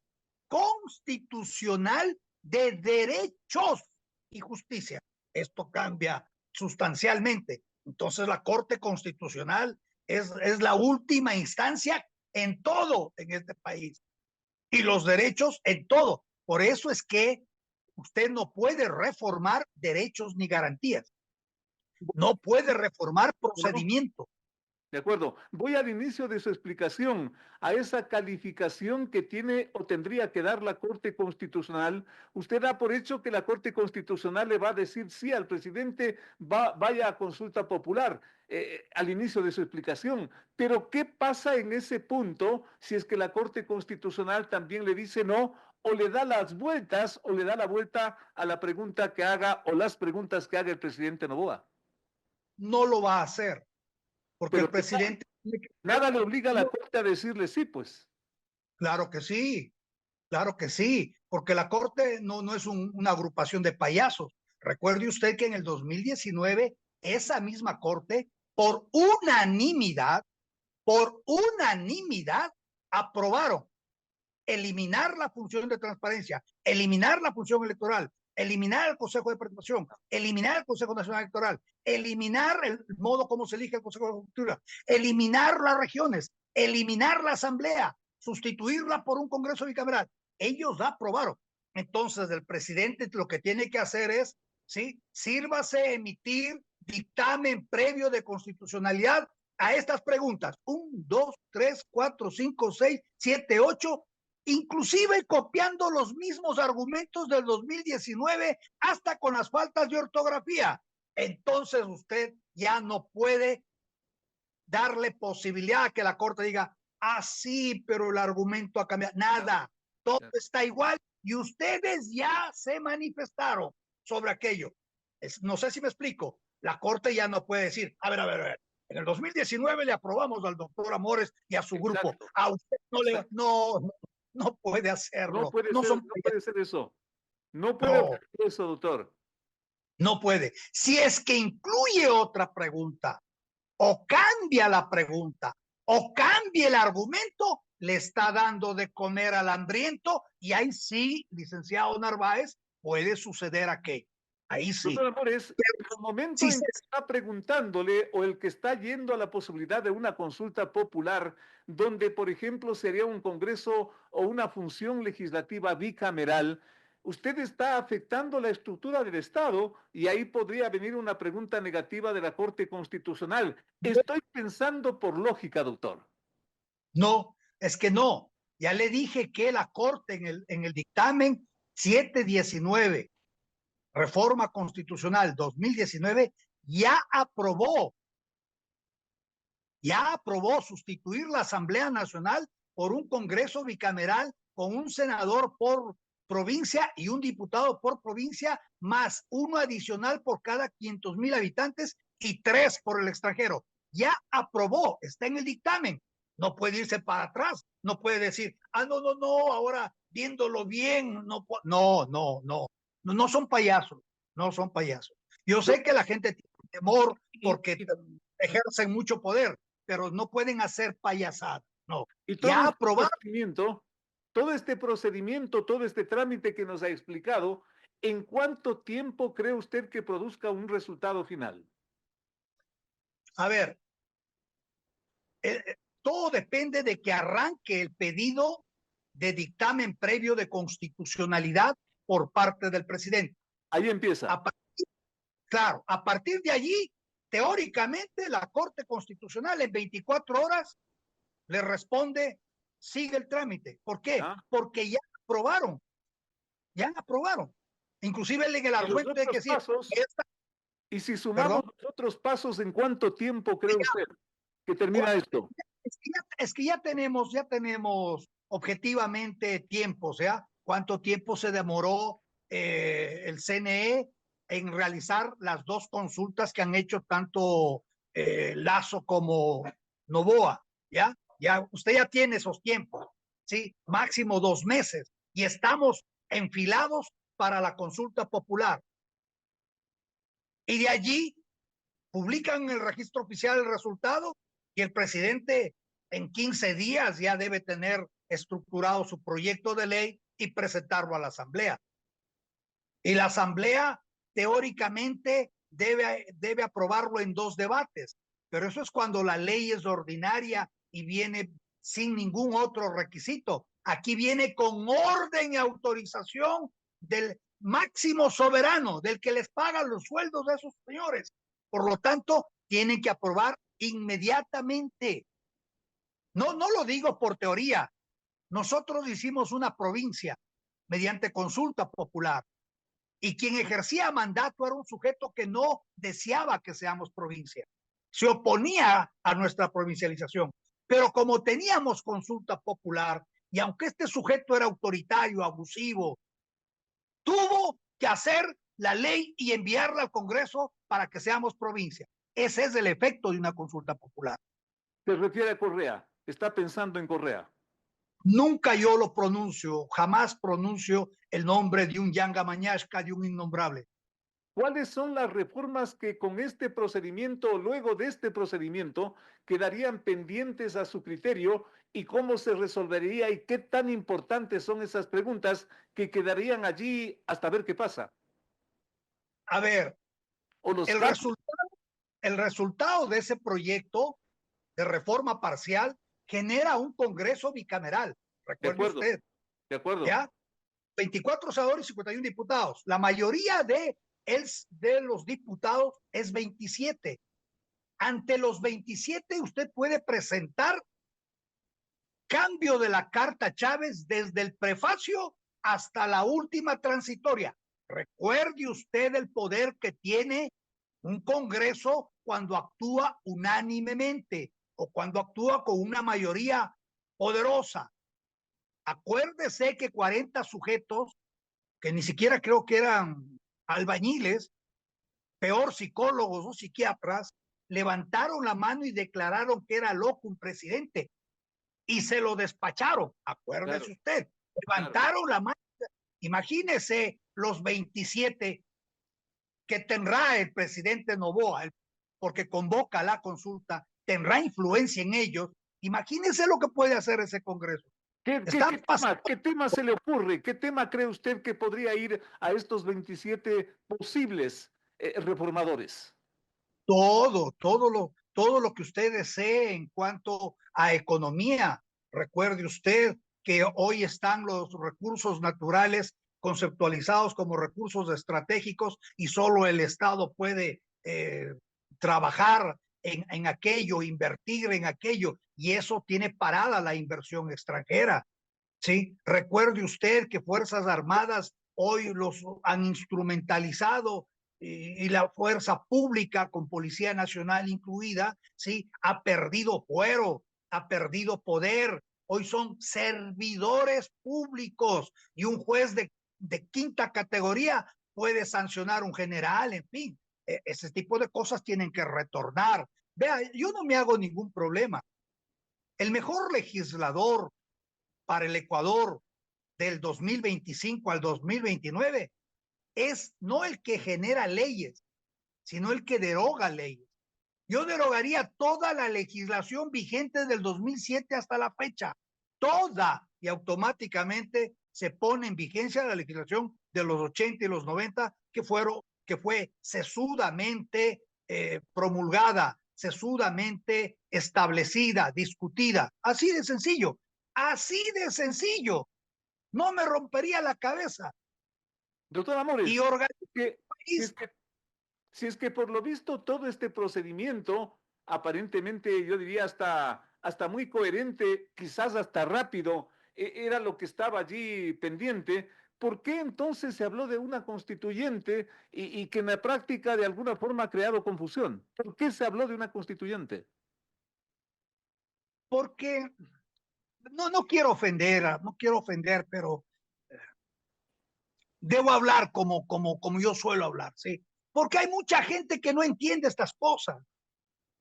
E: constitucional de derechos y justicia. Esto cambia sustancialmente. Entonces la Corte Constitucional es la última instancia en todo en este país y los derechos en todo. Por eso es que usted no puede reformar derechos ni garantías. No puede reformar procedimiento.
B: De acuerdo. Voy al inicio de su explicación, a esa calificación que tiene o tendría que dar la Corte Constitucional. Usted da por hecho que la Corte Constitucional le va a decir sí al presidente, vaya a consulta popular, al inicio de su explicación. Pero ¿qué pasa en ese punto si es que la Corte Constitucional también le dice no, o le da las vueltas, o le da la vuelta a la pregunta que haga, o las preguntas que haga el presidente Noboa?
E: No lo va a hacer. Porque
B: pero
E: el presidente...
B: Nada le obliga a la Corte a decirle sí, pues.
E: Claro que sí, claro que sí. porque la Corte no es una agrupación de payasos. Recuerde usted que en el 2019 esa misma Corte, por unanimidad, aprobaron eliminar la función de transparencia, eliminar la función electoral, eliminar el Consejo de Participación, eliminar el Consejo Nacional Electoral, eliminar el modo como se elige el Consejo de Cultura, eliminar las regiones, eliminar la Asamblea, sustituirla por un Congreso bicameral. Ellos la aprobaron. Entonces, el presidente lo que tiene que hacer es, ¿sí? Sírvase emitir dictamen previo de constitucionalidad a estas preguntas. 1, 2, 3, 4, 5, 6, 7, 8, inclusive copiando los mismos argumentos del 2019 hasta con las faltas de ortografía. Entonces usted ya no puede darle posibilidad a que la Corte diga, ah, sí, pero el argumento ha cambiado. Nada, todo está igual y ustedes ya se manifestaron sobre aquello. No sé si me explico. La Corte ya no puede decir, a ver. En el 2019 le aprobamos al doctor Amores y a su grupo. A usted no puede hacerlo.
B: No puede ser eso. No puede hacer eso, doctor.
E: No puede. Si es que incluye otra pregunta, o cambia la pregunta, o cambia el argumento, le está dando de comer al hambriento, y ahí sí, licenciado Narváez, puede suceder aquello. Ahí sí.
B: Doctor Amores, en el momento en que está preguntándole o el que está yendo a la posibilidad de una consulta popular, donde, por ejemplo, sería un congreso o una función legislativa bicameral, usted está afectando la estructura del Estado y ahí podría venir una pregunta negativa de la Corte Constitucional. Estoy pensando por lógica, doctor.
E: No, es que no. Ya le dije que la Corte en el dictamen 719, Reforma Constitucional 2019, ya aprobó sustituir la Asamblea Nacional por un Congreso bicameral con un senador por provincia y un diputado por provincia, más uno adicional por cada 500,000 habitantes y 3 por el extranjero. Ya aprobó, está en el dictamen. No puede irse para atrás, no puede decir, no, ahora viéndolo bien, no son payasos, no son payasos. Yo sé que la gente tiene temor porque ejercen mucho poder, pero no pueden hacer payasadas, no.
B: Y ya aprobaron. Todo este procedimiento, todo este trámite que nos ha explicado, ¿en cuánto tiempo cree usted que produzca un resultado final?
E: A ver, todo depende de que arranque el pedido de dictamen previo de constitucionalidad por parte del presidente.
B: Ahí empieza.
E: A partir de allí, teóricamente, la Corte Constitucional en 24 horas le responde, sigue el trámite. ¿Por qué? Porque ya aprobaron. Inclusive en el argumento de que decir,
B: y si sumamos los otros pasos, ¿en cuánto tiempo cree usted que termina esto?
E: Es que ya tenemos objetivamente tiempos, ¿ya? ¿Cuánto tiempo se demoró el CNE en realizar las 2 consultas que han hecho tanto Lazo como Noboa? ¿Ya? Usted ya tiene esos tiempos, ¿sí? Máximo 2 meses, y estamos enfilados para la consulta popular. Y de allí publican en el registro oficial el resultado y el presidente en 15 días ya debe tener estructurado su proyecto de ley y presentarlo a la Asamblea. Y la Asamblea teóricamente debe aprobarlo en 2 debates, pero eso es cuando la ley es ordinaria y viene sin ningún otro requisito. Aquí viene con orden y autorización del máximo soberano, del que les paga los sueldos de esos señores. Por lo tanto, tienen que aprobar inmediatamente. No lo digo por teoría. Nosotros hicimos una provincia mediante consulta popular y quien ejercía mandato era un sujeto que no deseaba que seamos provincia. Se oponía a nuestra provincialización. Pero como teníamos consulta popular, y aunque este sujeto era autoritario, abusivo, tuvo que hacer la ley y enviarla al Congreso para que seamos provincia. Ese es el efecto de una consulta popular.
B: ¿Se refiere a Correa? ¿Está pensando en Correa?
E: Nunca yo lo pronuncio, jamás pronuncio el nombre de un Yanga Mañasca, de un innombrable.
B: ¿Cuáles son las reformas que con este procedimiento o luego de este procedimiento quedarían pendientes a su criterio y cómo se resolvería y qué tan importantes son esas preguntas que quedarían allí hasta ver qué pasa?
E: A ver,
B: O los
E: el
B: cambios.
E: resultado de ese proyecto de reforma parcial genera un Congreso bicameral.
B: De
E: Recuerde
B: acuerdo,
E: usted,
B: de acuerdo.
E: ¿ya? 24 senadores y 51 diputados. La mayoría de los diputados es 27. Ante los 27 usted puede presentar cambio de la Carta Chávez desde el prefacio hasta la última transitoria. Recuerde usted el poder que tiene un Congreso cuando actúa unánimemente o cuando actúa con una mayoría poderosa. Acuérdese que 40 sujetos, que ni siquiera creo que eran albañiles, peor psicólogos o psiquiatras, levantaron la mano y declararon que era loco un presidente y se lo despacharon. Acuérdese
B: Claro,
E: usted, levantaron la mano. Imagínese los 27 que tendrá el presidente Noboa, porque convoca la consulta, tendrá influencia en ellos. Imagínese lo que puede hacer ese Congreso. Están pasando
B: ¿Qué tema se le ocurre? ¿Qué tema cree usted que podría ir a estos 27 posibles reformadores?
E: todo lo que usted desee en cuanto a economía. Recuerde usted que hoy están los recursos naturales conceptualizados como recursos estratégicos y solo el Estado puede trabajar en aquello, invertir en aquello, y eso tiene parada la inversión extranjera. ¿Sí? Recuerde usted que Fuerzas Armadas hoy los han instrumentalizado y la fuerza pública con Policía Nacional incluida, ¿sí? Ha perdido fuero, ha perdido poder. Hoy son servidores públicos y un juez de quinta categoría puede sancionar a un general, en fin. Ese tipo de cosas tienen que retornar. Vea, yo no me hago ningún problema. El mejor legislador para el Ecuador del 2025 al 2029 es no el que genera leyes, sino el que deroga leyes. Yo derogaría toda la legislación vigente del 2007 hasta la fecha, toda, y automáticamente se pone en vigencia la legislación de los 80 y los 90 que fue sesudamente promulgada, sesudamente establecida, discutida. Así de sencillo, así de sencillo. No me rompería la cabeza.
B: Doctor
E: Y
B: Amores, que, si
E: organizar.
B: es que, si es que por lo visto todo este procedimiento, aparentemente yo diría hasta muy coherente, quizás hasta rápido, era lo que estaba allí pendiente. ¿Por qué entonces se habló de una constituyente y que en la práctica de alguna forma ha creado confusión? ¿Por qué se habló de una constituyente?
E: Porque no quiero ofender, no quiero ofender, pero debo hablar como yo suelo hablar, ¿sí? Porque hay mucha gente que no entiende estas cosas.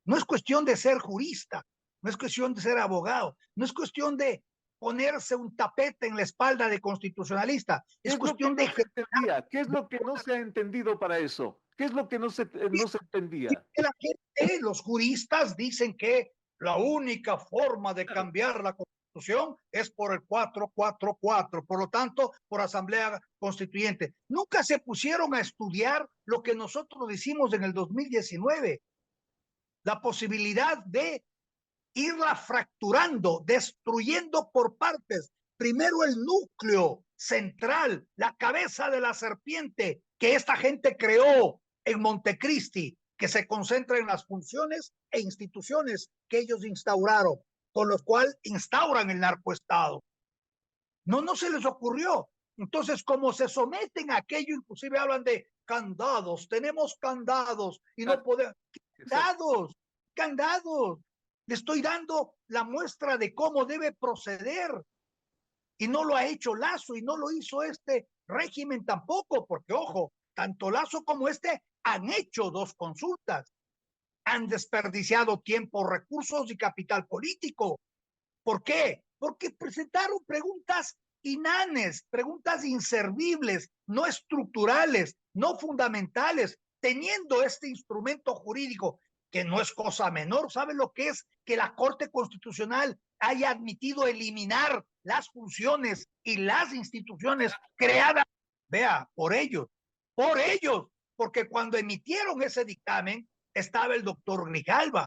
E: No es cuestión de ser jurista, no es cuestión de ser abogado, no es cuestión de ponerse un tapete en la espalda de constitucionalista,
B: ¿Qué
E: es
B: es lo que
E: cuestión
B: no
E: de
B: se entendía? ¿Qué es lo que no se ha entendido para eso? ¿Qué es lo que no se entendía?
E: la gente, los juristas dicen que la única forma de cambiar la Constitución es por el 444, por lo tanto, por asamblea constituyente. Nunca se pusieron a estudiar lo que nosotros hicimos en el 2019, la posibilidad de irla fracturando, destruyendo por partes. Primero el núcleo central, la cabeza de la serpiente que esta gente creó en Montecristi, que se concentra en las funciones e instituciones que ellos instauraron, con los cuales instauran el narcoestado. No se les ocurrió. Entonces, como se someten a aquello, inclusive hablan de candados, tenemos candados y no podemos. Candados, candados. Le estoy dando la muestra de cómo debe proceder. Y no lo ha hecho Lazo y no lo hizo este régimen tampoco, porque ojo, tanto Lazo como este han hecho dos consultas. Han desperdiciado tiempo, recursos y capital político. ¿Por qué? Porque presentaron preguntas inanes, preguntas inservibles, no estructurales, no fundamentales, teniendo este instrumento jurídico que no es cosa menor. ¿Sabe lo que es que la Corte Constitucional haya admitido eliminar las funciones y las instituciones creadas? Vea, por ellos, porque cuando emitieron ese dictamen estaba el doctor Grijalva,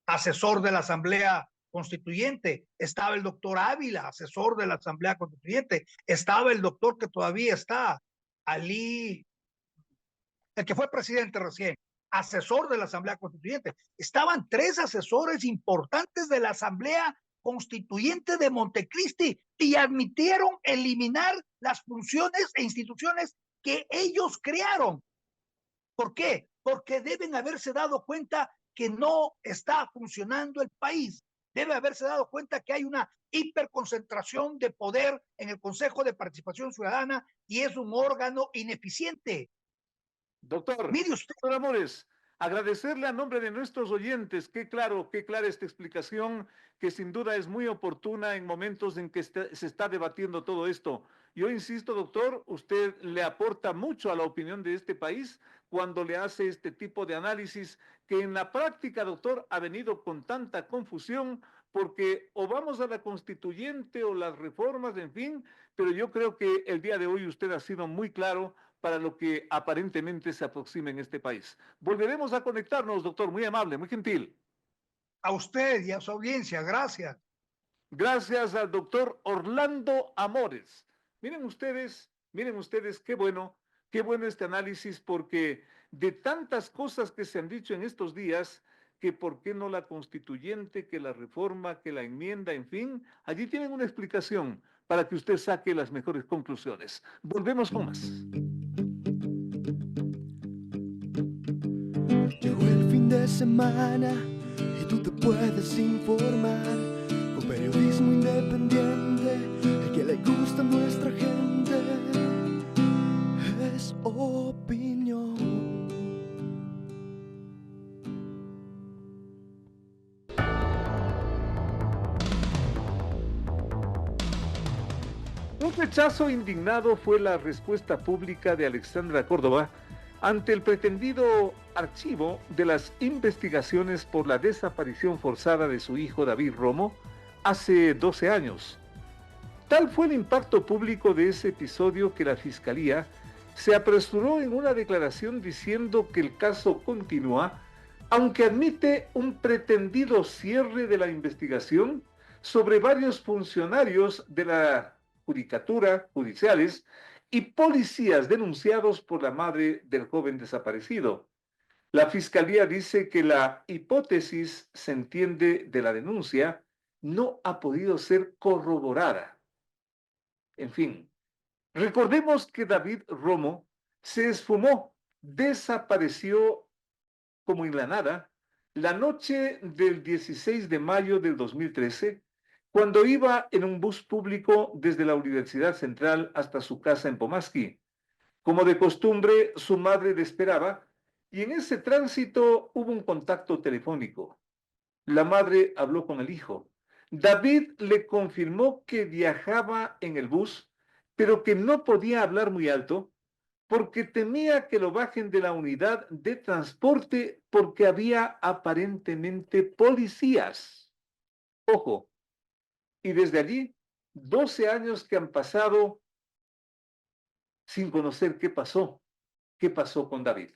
E: asesor de la Asamblea Constituyente, estaba el doctor Ávila, asesor de la Asamblea Constituyente, estaba el doctor que todavía está, Ali, el que fue presidente recién, asesor de la Asamblea Constituyente. Estaban 3 asesores importantes de la Asamblea Constituyente de Montecristi y admitieron eliminar las funciones e instituciones que ellos crearon. ¿Por qué? Porque deben haberse dado cuenta que no está funcionando el país. Debe haberse dado cuenta que hay una hiperconcentración de poder en el Consejo de Participación Ciudadana y es un órgano ineficiente.
B: Doctor,
E: Mire usted.
B: doctor Amores, agradecerle a nombre de nuestros oyentes, qué clara esta explicación, que sin duda es muy oportuna en momentos en que se está debatiendo todo esto. Yo insisto, doctor, usted le aporta mucho a la opinión de este país cuando le hace este tipo de análisis que en la práctica, doctor, ha venido con tanta confusión porque o vamos a la constituyente o las reformas, en fin, pero yo creo que el día de hoy usted ha sido muy claro para lo que aparentemente se aproxima en este país. Volveremos a conectarnos, doctor, muy amable, muy gentil.
E: A usted y a su audiencia, gracias.
B: Gracias al doctor Orlando Amores. Miren ustedes qué bueno este análisis, porque de tantas cosas que se han dicho en estos días, que por qué no la constituyente, que la reforma, que la enmienda, en fin, allí tienen una explicación para que usted saque las mejores conclusiones. Volvemos con más.
D: Llegó el fin de semana y tú te puedes informar con periodismo independiente, el que le gusta a nuestra gente es opinión.
B: Un rechazo indignado fue la respuesta pública de Alexandra Córdoba ante el pretendido archivo de las investigaciones por la desaparición forzada de su hijo David Romo hace 12 años. Tal fue el impacto público de ese episodio que la Fiscalía se apresuró en una declaración diciendo que el caso continúa, aunque admite un pretendido cierre de la investigación sobre varios funcionarios de la judicatura, judiciales y policías denunciados por la madre del joven desaparecido. La Fiscalía dice que la hipótesis, se entiende, de la denuncia no ha podido ser corroborada. En fin, recordemos que David Romo se esfumó, desapareció como en la nada la noche del 16 de mayo del 2013, cuando iba en un bus público desde la Universidad Central hasta su casa en Pomaski. Como de costumbre, su madre le esperaba y en ese tránsito hubo un contacto telefónico. La madre habló con el hijo. David le confirmó que viajaba en el bus, pero que no podía hablar muy alto porque temía que lo bajen de la unidad de transporte porque había aparentemente policías. Ojo, y desde allí, 12 años que han pasado sin conocer qué pasó con David.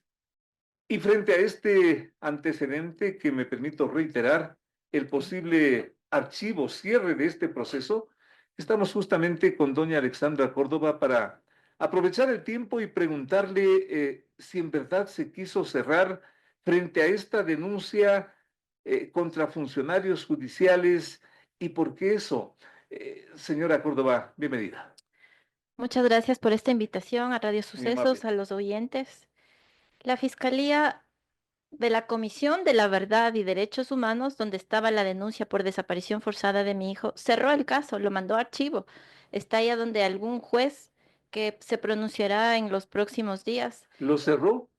B: Y frente a este antecedente que me permito reiterar, el posible archivo, cierre de este proceso, estamos justamente con doña Alexandra Córdoba para aprovechar el tiempo y preguntarle si en verdad se quiso cerrar frente a esta denuncia contra funcionarios judiciales y por qué eso. Señora Córdoba, bienvenida.
F: Muchas gracias por esta invitación a Radio
B: Muy amable.
F: Sucesos, a los oyentes. La Fiscalía de la Comisión de la Verdad y Derechos Humanos, donde estaba la denuncia por desaparición forzada de mi hijo, cerró el caso, lo mandó a archivo. Está allá donde algún juez que se pronunciará en los próximos días.
B: ¿Lo cerró?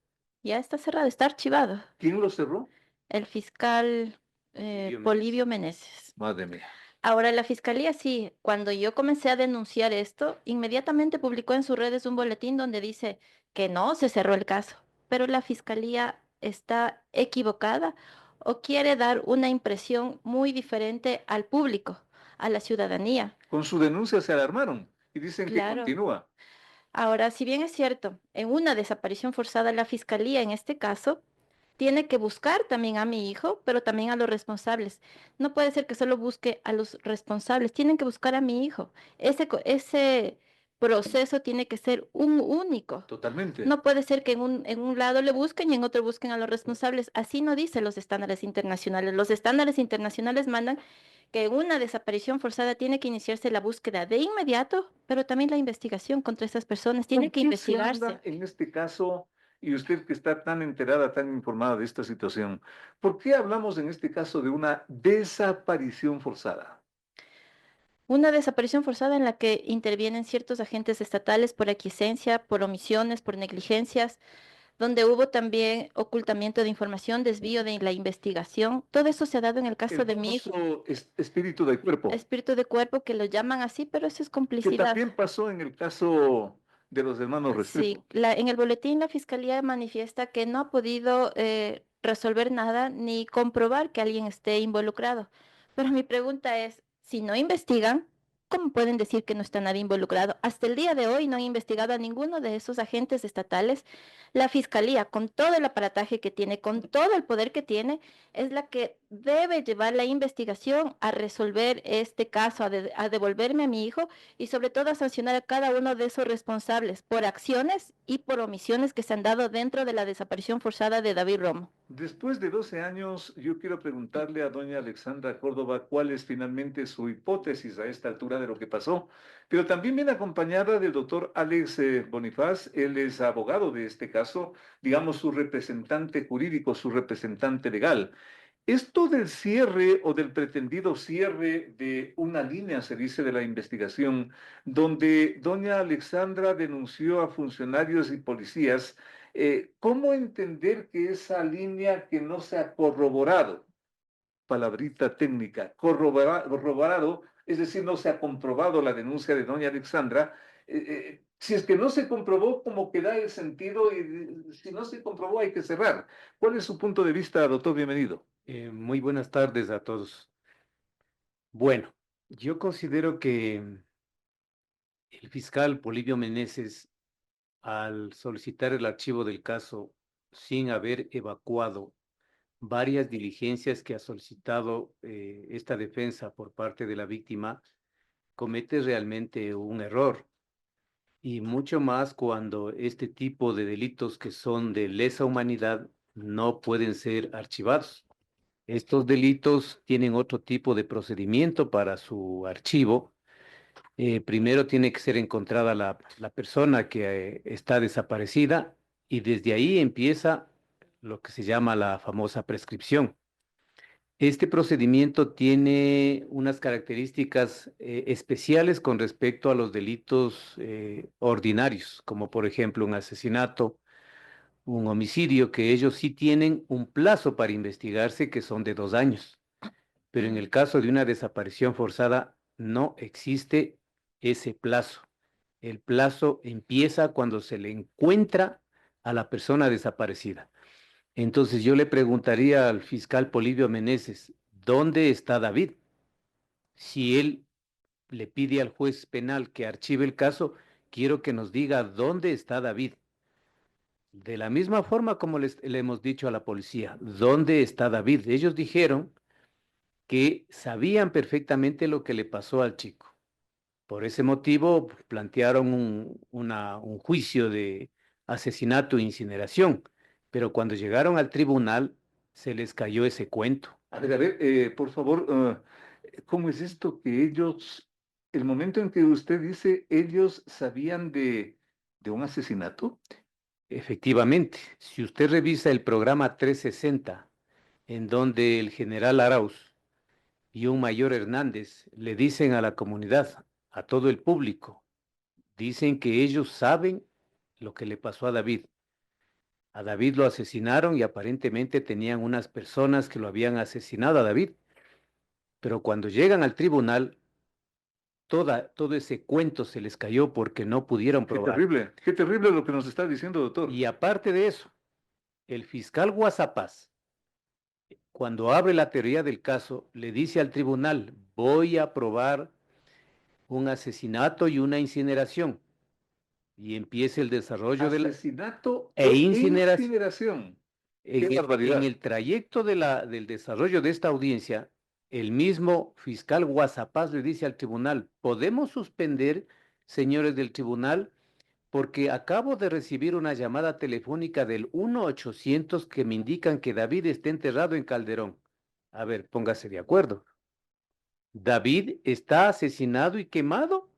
F: Ya está cerrado, está archivado.
B: ¿Quién lo cerró?
F: El fiscal
B: Polibio
F: Polibio Meneses.
B: Madre mía.
F: Ahora la fiscalía sí, cuando yo comencé a denunciar esto, inmediatamente publicó en sus redes un boletín donde dice que no se cerró el caso, pero la fiscalía está equivocada o quiere dar una impresión muy diferente al público, a la ciudadanía.
B: Con su denuncia se alarmaron y dicen que
F: Claro.
B: continúa.
F: Ahora, si bien es cierto, en una desaparición forzada, la fiscalía en este caso tiene que buscar también a mi hijo, pero también a los responsables. No puede ser que solo busque a los responsables, tienen que buscar a mi hijo. Ese proceso tiene que ser un único.
B: Totalmente.
F: No puede ser que en un lado le busquen y en otro busquen a los responsables. Así no dicen los estándares internacionales. Los estándares internacionales mandan que en una desaparición forzada tiene que iniciarse la búsqueda de inmediato, pero también la investigación contra estas personas tiene
B: ¿Con
F: que
B: qué se
F: investigarse.
B: anda en este caso? Y usted que está tan enterada, tan informada de esta situación, ¿por qué hablamos en este caso de una desaparición forzada?
F: Una desaparición forzada en la que intervienen ciertos agentes estatales por aquiescencia, por omisiones, por negligencias, donde hubo también ocultamiento de información, desvío de la investigación. Todo eso se ha dado en el caso
B: El
F: de mi hijo.
B: famoso espíritu del cuerpo,
F: Espíritu de cuerpo, que lo llaman así, pero eso es
B: que
F: complicidad.
B: también pasó en el caso de los hermanos
F: Sí,
B: Restrepo.
F: en el boletín la fiscalía manifiesta que no ha podido resolver nada ni comprobar que alguien esté involucrado. Pero mi pregunta es, si no investigan, ¿cómo pueden decir que no está nadie involucrado? Hasta el día de hoy no han investigado a ninguno de esos agentes estatales. La fiscalía, con todo el aparataje que tiene, con todo el poder que tiene, es la que debe llevar la investigación a resolver este caso, a devolverme a mi hijo y sobre todo a sancionar a cada uno de esos responsables por acciones y por omisiones que se han dado dentro de la desaparición forzada de David Romo.
B: Después de 12 años, yo quiero preguntarle a doña Alexandra Córdoba cuál es finalmente su hipótesis a esta altura de lo que pasó, pero también viene acompañada del doctor Alex Bonifaz. Él es abogado de este caso, digamos su representante jurídico, su representante legal. Esto del cierre o del pretendido cierre de una línea, se dice, de la investigación, donde doña Alexandra denunció a funcionarios y policías, ¿cómo entender que esa línea que no se ha corroborado, palabrita técnica, corroborado, es decir, no se ha comprobado la denuncia de doña Alexandra, si es que no se comprobó, como que da el sentido, y si no se comprobó hay que cerrar? ¿Cuál es su punto de vista, doctor? Bienvenido.
G: Muy buenas tardes a todos. Bueno, yo considero que el fiscal Polibio Meneses, al solicitar el archivo del caso sin haber evacuado varias diligencias que ha solicitado esta defensa por parte de la víctima, comete realmente un error. Y mucho más cuando este tipo de delitos que son de lesa humanidad no pueden ser archivados. Estos delitos tienen otro tipo de procedimiento para su archivo. Primero tiene que ser encontrada la persona que está desaparecida y desde ahí empieza lo que se llama la famosa prescripción. Este procedimiento tiene unas características especiales con respecto a los delitos ordinarios, como por ejemplo un asesinato, un homicidio, que ellos sí tienen un plazo para investigarse que son de 2 años. Pero en el caso de una desaparición forzada no existe ese plazo. El plazo empieza cuando se le encuentra a la persona desaparecida. Entonces yo le preguntaría al fiscal Polibio Meneses, ¿dónde está David? Si él le pide al juez penal que archive el caso, quiero que nos diga dónde está David. De la misma forma como le hemos dicho a la policía, ¿dónde está David? Ellos dijeron que sabían perfectamente lo que le pasó al chico. Por ese motivo plantearon un juicio de asesinato e incineración, pero cuando llegaron al tribunal se les cayó ese cuento.
B: A ver, por favor, ¿cómo es esto que ellos, el momento en que usted dice ellos sabían de un asesinato?
G: Efectivamente, si usted revisa el programa 360, en donde el general Arauz y un mayor Hernández le dicen a la comunidad, a todo el público, dicen que ellos saben lo que le pasó a David. A David lo asesinaron y aparentemente tenían unas personas que lo habían asesinado a David. Pero cuando llegan al tribunal, todo ese cuento se les cayó porque no pudieron probar.
B: Qué terrible lo que nos está diciendo, doctor.
G: Y aparte de eso, el fiscal Guasapaz, cuando abre la teoría del caso, le dice al tribunal, voy a probar un asesinato y una incineración. Y empieza el desarrollo de la...
B: Asesinato
G: e
B: e
G: incineración.
B: incineración.
G: En
B: Qué barbaridad.
G: en el trayecto del desarrollo de esta audiencia, el mismo fiscal Guasapaz le dice al tribunal, ¿podemos suspender, señores del tribunal? Porque acabo de recibir una llamada telefónica del 1-800 que me indican que David está enterrado en Calderón. A ver, póngase de acuerdo. ¿David está asesinado y quemado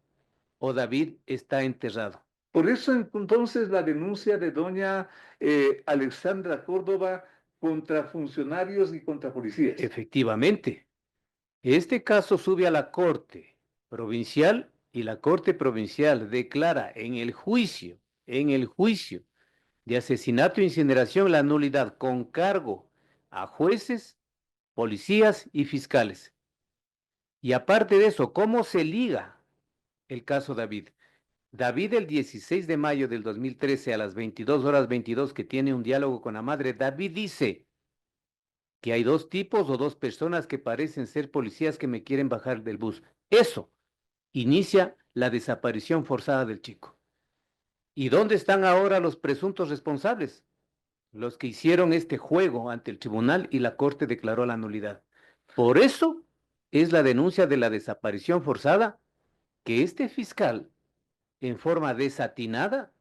G: o David está enterrado?
B: Por eso entonces la denuncia de doña Alexandra Córdoba contra funcionarios y contra policías.
G: Efectivamente. Este caso sube a la Corte Provincial y la Corte Provincial declara en el juicio de asesinato e incineración la nulidad con cargo a jueces, policías y fiscales. Y aparte de eso, ¿cómo se liga el caso David? David, el 16 de mayo del 2013 a las 22:22 que tiene un diálogo con la madre, David dice que hay dos tipos o dos personas que parecen ser policías que me quieren bajar del bus. Eso inicia la desaparición forzada del chico. ¿Y dónde están ahora los presuntos responsables? Los que hicieron este juego ante el tribunal y la corte declaró la nulidad. Por eso es la denuncia de la desaparición forzada que este fiscal, en forma desatinada,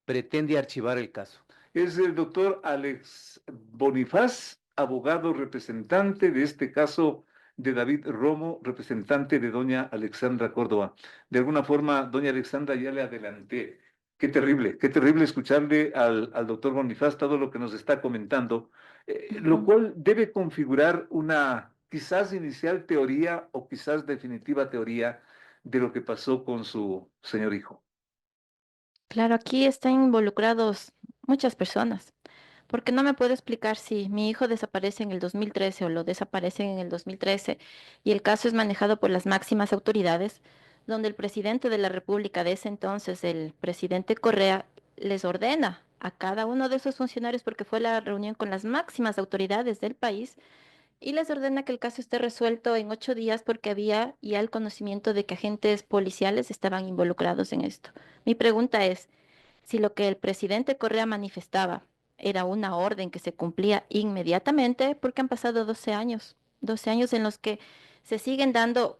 G: pretende archivar el caso.
B: Es el doctor Alex Bonifaz, abogado representante de este caso de David Romo, representante de doña Alexandra Córdoba. De alguna forma, doña Alexandra, ya le adelanté. Qué terrible escucharle al doctor Bonifaz todo lo que nos está comentando, lo cual debe configurar una quizás inicial teoría o quizás definitiva teoría de lo que pasó con su señor hijo.
F: Claro, aquí están involucrados muchas personas, porque no me puedo explicar si mi hijo desaparece en el 2013 o lo desaparecen en el 2013 y el caso es manejado por las máximas autoridades, donde el presidente de la República de ese entonces, el presidente Correa, les ordena a cada uno de esos funcionarios, porque fue la reunión con las máximas autoridades del país, y les ordena que el caso esté resuelto en 8 días porque había ya el conocimiento de que agentes policiales estaban involucrados en esto. Mi pregunta es, si lo que el presidente Correa manifestaba era una orden que se cumplía inmediatamente, porque han pasado 12 años en los que se siguen dando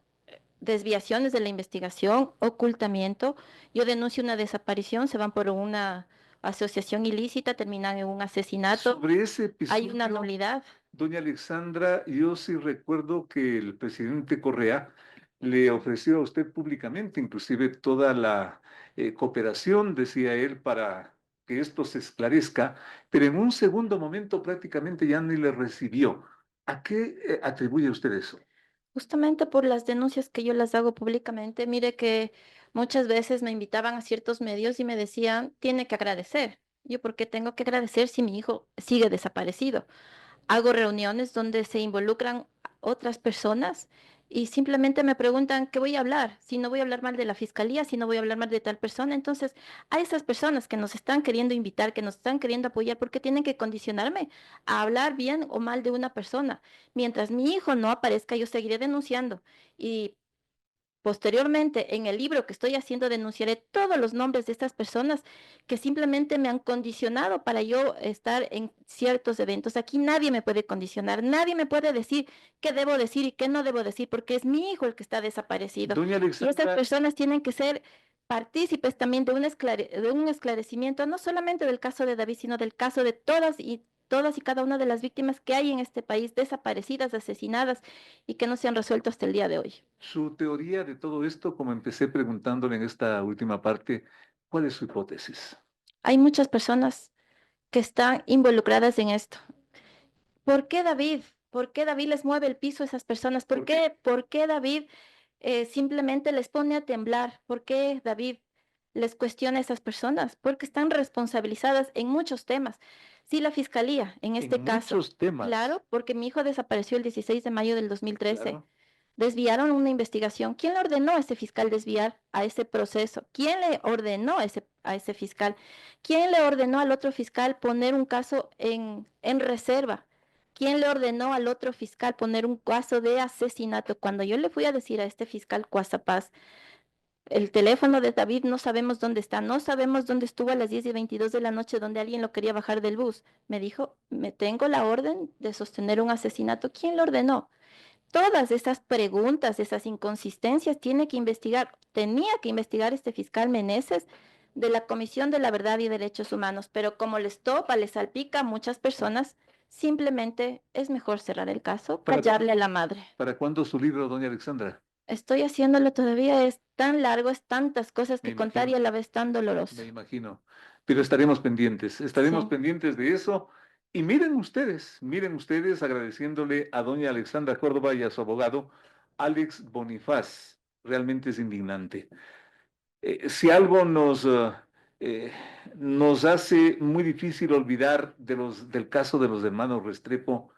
F: desviaciones de la investigación, ocultamiento. Yo denuncio una desaparición, se van por una asociación ilícita, terminan en un asesinato,
B: Sobre ese
F: hay una
B: episodio,
F: nulidad.
B: doña Alexandra, yo sí recuerdo que el presidente Correa le ofreció a usted públicamente, inclusive toda la cooperación, decía él, para que esto se esclarezca, pero en un segundo momento prácticamente ya ni le recibió. ¿A qué atribuye usted eso?
F: Justamente por las denuncias que yo las hago públicamente, mire que muchas veces me invitaban a ciertos medios y me decían, tiene que agradecer. Yo, ¿por qué tengo que agradecer si mi hijo sigue desaparecido? Hago reuniones donde se involucran otras personas y simplemente me preguntan qué voy a hablar, si no voy a hablar mal de la fiscalía, si no voy a hablar mal de tal persona. Entonces, a esas personas que nos están queriendo invitar, que nos están queriendo apoyar, ¿por qué tienen que condicionarme a hablar bien o mal de una persona? Mientras mi hijo no aparezca, yo seguiré denunciando y posteriormente, en el libro que estoy haciendo, denunciaré todos los nombres de estas personas que simplemente me han condicionado para yo estar en ciertos eventos. Aquí nadie me puede condicionar, nadie me puede decir qué debo decir y qué no debo decir, porque es mi hijo el que está desaparecido.
B: Doña
F: Y estas
B: Alexandra,
F: personas tienen que ser partícipes también de un esclarecimiento, no solamente del caso de David, sino del caso de todas y cada una de las víctimas que hay en este país, desaparecidas, asesinadas y que no se han resuelto hasta el día de hoy.
B: su teoría de todo esto, como empecé preguntándole en esta última parte, ¿cuál es su hipótesis?
F: Hay muchas personas que están involucradas en esto. ¿Por qué David? ¿Por qué David les mueve el piso a esas personas? ¿Por qué David simplemente les pone a temblar? ¿Por qué David les cuestiona a esas personas? Porque están responsabilizadas en muchos temas. Si la fiscalía, en este caso,
B: muchos temas.
F: claro, porque mi hijo desapareció el 16 de mayo del 2013.
B: Claro.
F: desviaron una investigación. ¿Quién le ordenó a ese fiscal desviar a ese proceso? ¿Quién le ordenó a ese fiscal? ¿Quién le ordenó al otro fiscal poner un caso en reserva? ¿Quién le ordenó al otro fiscal poner un caso de asesinato? Cuando yo le fui a decir a este fiscal Cuazapaz, el teléfono de David no sabemos dónde está, no sabemos dónde estuvo a las 10:22 de la noche donde alguien lo quería bajar del bus. Me dijo, me tengo la orden de sostener un asesinato. ¿Quién lo ordenó? Todas esas preguntas, esas inconsistencias, tenía que investigar este fiscal Meneses de la Comisión de la Verdad y Derechos Humanos, pero como les topa, les salpica a muchas personas, simplemente es mejor cerrar el caso,
B: ¿Para,
F: callarle a la madre.
B: para cuándo su libro, doña Alexandra?
F: Estoy haciéndolo todavía, es tan largo, es tantas cosas
B: Me
F: que contar y
B: imagino.
F: a la vez tan doloroso.
B: Me imagino. Pero estaremos
F: Sí.
B: pendientes de eso. Y miren ustedes, agradeciéndole a doña Alexandra Córdoba y a su abogado, Alex Bonifaz. Realmente es indignante. Si algo eh, nos hace muy difícil olvidar del caso de los hermanos Restrepo,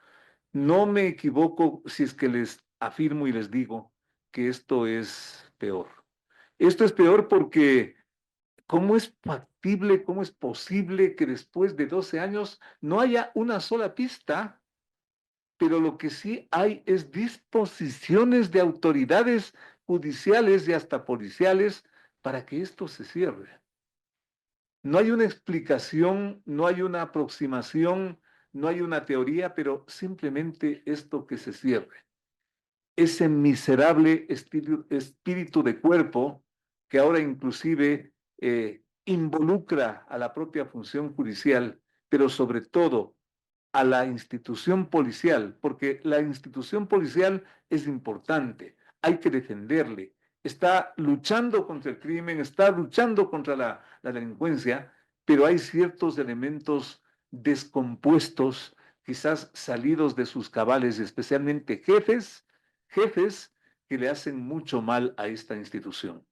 B: no me equivoco si es que les afirmo y les digo que esto es peor. Esto es peor porque ¿cómo es factible, cómo es posible que después de 12 años no haya una sola pista? Pero lo que sí hay es disposiciones de autoridades judiciales y hasta policiales para que esto se cierre. No hay una explicación, no hay una aproximación, no hay una teoría, pero simplemente esto que se cierre. Ese miserable espíritu de cuerpo que ahora inclusive involucra a la propia función judicial, pero sobre todo a la institución policial, porque la institución policial es importante, hay que defenderle, está luchando contra el crimen, está luchando contra la delincuencia, pero hay ciertos elementos descompuestos, quizás salidos de sus cabales, especialmente jefes que le hacen mucho mal a esta institución.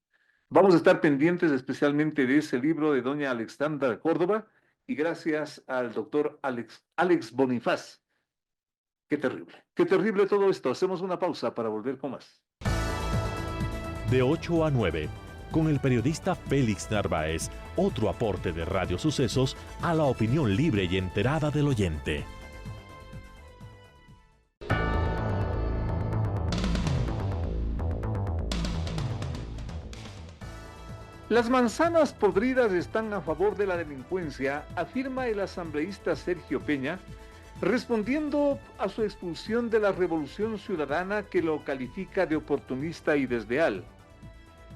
B: Vamos a estar pendientes especialmente de ese libro de doña Alexandra Córdoba y gracias al doctor Alex Bonifaz. Qué terrible todo esto. Hacemos una pausa para volver con más.
A: De 8 a 9, con el periodista Félix Narváez, otro aporte de Radio Sucesos a la opinión libre y enterada del oyente.
B: Las manzanas podridas están a favor de la delincuencia, afirma el asambleísta Sergio Peña, respondiendo a su expulsión de la Revolución Ciudadana que lo califica de oportunista y desleal.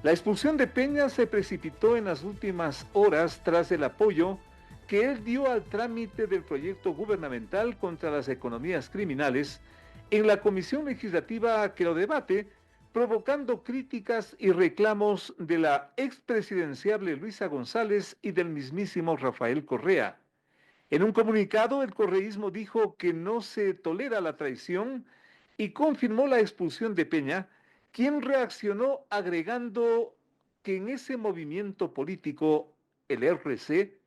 B: La expulsión de Peña se precipitó en las últimas horas tras el apoyo que él dio al trámite del proyecto gubernamental contra las economías criminales en la comisión legislativa que lo debate, provocando críticas y reclamos de la expresidenciable Luisa González y del mismísimo Rafael Correa. En un comunicado, el correísmo dijo que no se tolera la traición y confirmó la expulsión de Peña, quien reaccionó agregando que en ese movimiento político, el RC,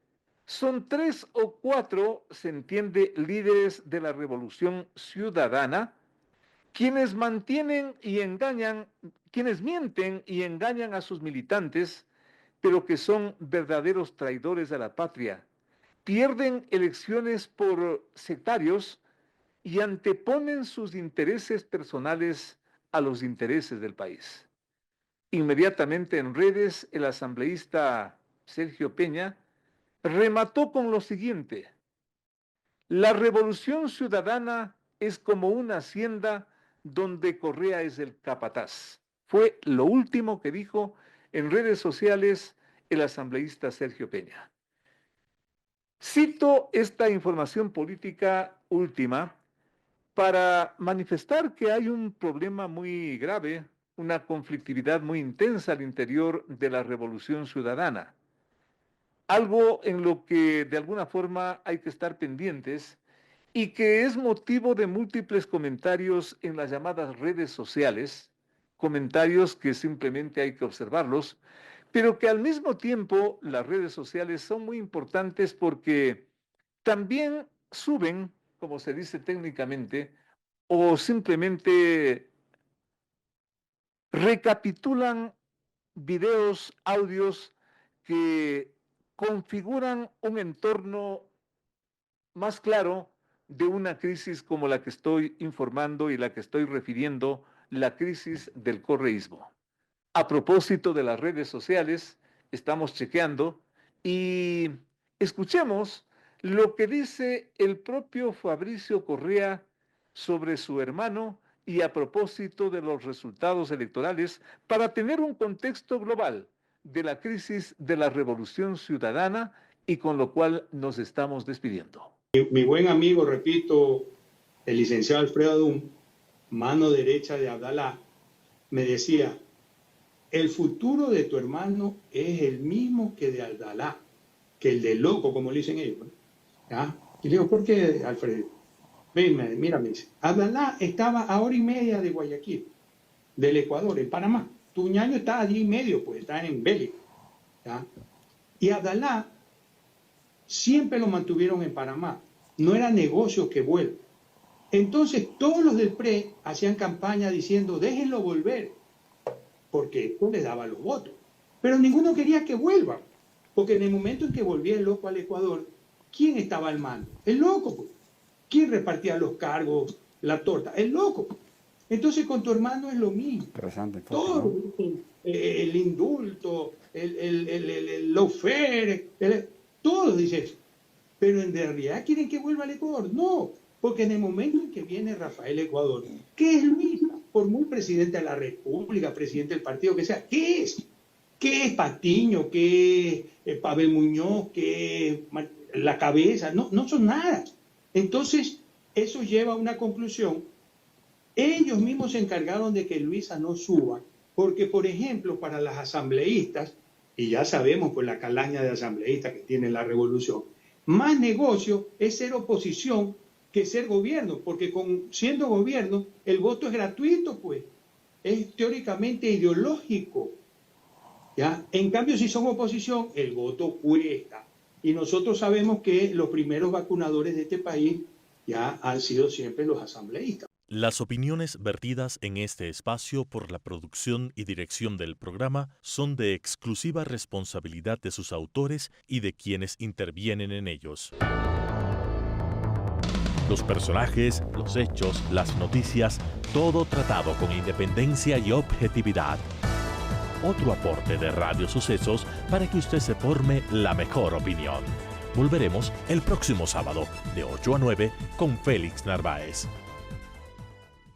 B: son 3 o 4, se entiende, líderes de la Revolución Ciudadana, quienes quienes mienten y engañan a sus militantes, pero que son verdaderos traidores a la patria. Pierden elecciones por sectarios y anteponen sus intereses personales a los intereses del país. Inmediatamente en redes, el asambleísta Sergio Peña remató con lo siguiente: la Revolución Ciudadana es como una hacienda donde Correa es el capataz. Fue lo último que dijo en redes sociales el asambleísta Sergio Peña. Cito esta información política última para manifestar que hay un problema muy grave, una conflictividad muy intensa al interior de la Revolución Ciudadana. Algo en lo que de alguna forma hay que estar pendientes y que es motivo de múltiples comentarios en las llamadas redes sociales, comentarios que simplemente hay que observarlos, pero que al mismo tiempo las redes sociales son muy importantes porque también suben, como se dice técnicamente, o simplemente recapitulan videos, audios que configuran un entorno más claro de una crisis como la que estoy informando y la que estoy refiriendo, la crisis del correísmo. A propósito de las redes sociales, estamos chequeando y escuchemos lo que dice el propio Fabricio Correa sobre su hermano y a propósito de los resultados electorales para tener un contexto global de la crisis de la revolución ciudadana y con lo cual nos estamos despidiendo.
H: Mi buen amigo, repito, el licenciado Alfredo Adún, mano derecha de Abdalá, me decía, el futuro de tu hermano es el mismo que de Abdalá, que el de loco, como le dicen ellos. ¿Ya? Y le digo, ¿por qué, Alfredo? Mira, me dice, Abdalá estaba a 1:30 de Guayaquil, del Ecuador, en Panamá. Tu ñaño está a 10:30, pues está en Bélgica. ¿Ya? Y Abdalá siempre lo mantuvieron en Panamá. No era negocio que vuelva. Entonces, todos los del PRE hacían campaña diciendo, déjenlo volver, porque esto le daba los votos. Pero ninguno quería que vuelva, porque en el momento en que volvía el loco al Ecuador, ¿quién estaba al mando? El loco, pues. ¿Quién repartía los cargos, la torta? El loco. Entonces, con tu hermano es lo mismo.
I: Interesante.
H: Todo, ¿no? El indulto, el lawfare, todos dicen eso. Pero en realidad quieren que vuelva al Ecuador. No, porque en el momento en que viene Rafael Ecuador, ¿qué es Luis? Por muy presidente de la República, presidente del partido que sea, ¿qué es? ¿Qué es Patiño? ¿Qué es Pavel Muñoz? ¿Qué es la cabeza? No, no son nada. Entonces, eso lleva a una conclusión. Ellos mismos se encargaron de que Luisa no suba, porque, por ejemplo, para las asambleístas, y ya sabemos por la calaña de asambleístas que tiene la revolución, más negocio es ser oposición que ser gobierno, porque siendo gobierno el voto es gratuito, pues, es teóricamente ideológico, ¿ya? En cambio, si son oposición, el voto cuesta. Y nosotros sabemos que los primeros vacunadores de este país ya han sido siempre los asambleístas.
A: Las opiniones vertidas en este espacio por la producción y dirección del programa son de exclusiva responsabilidad de sus autores y de quienes intervienen en ellos. Los personajes, los hechos, las noticias, todo tratado con independencia y objetividad. Otro aporte de Radio Sucesos para que usted se forme la mejor opinión. Volveremos el próximo sábado de 8 a 9 con Félix Narváez.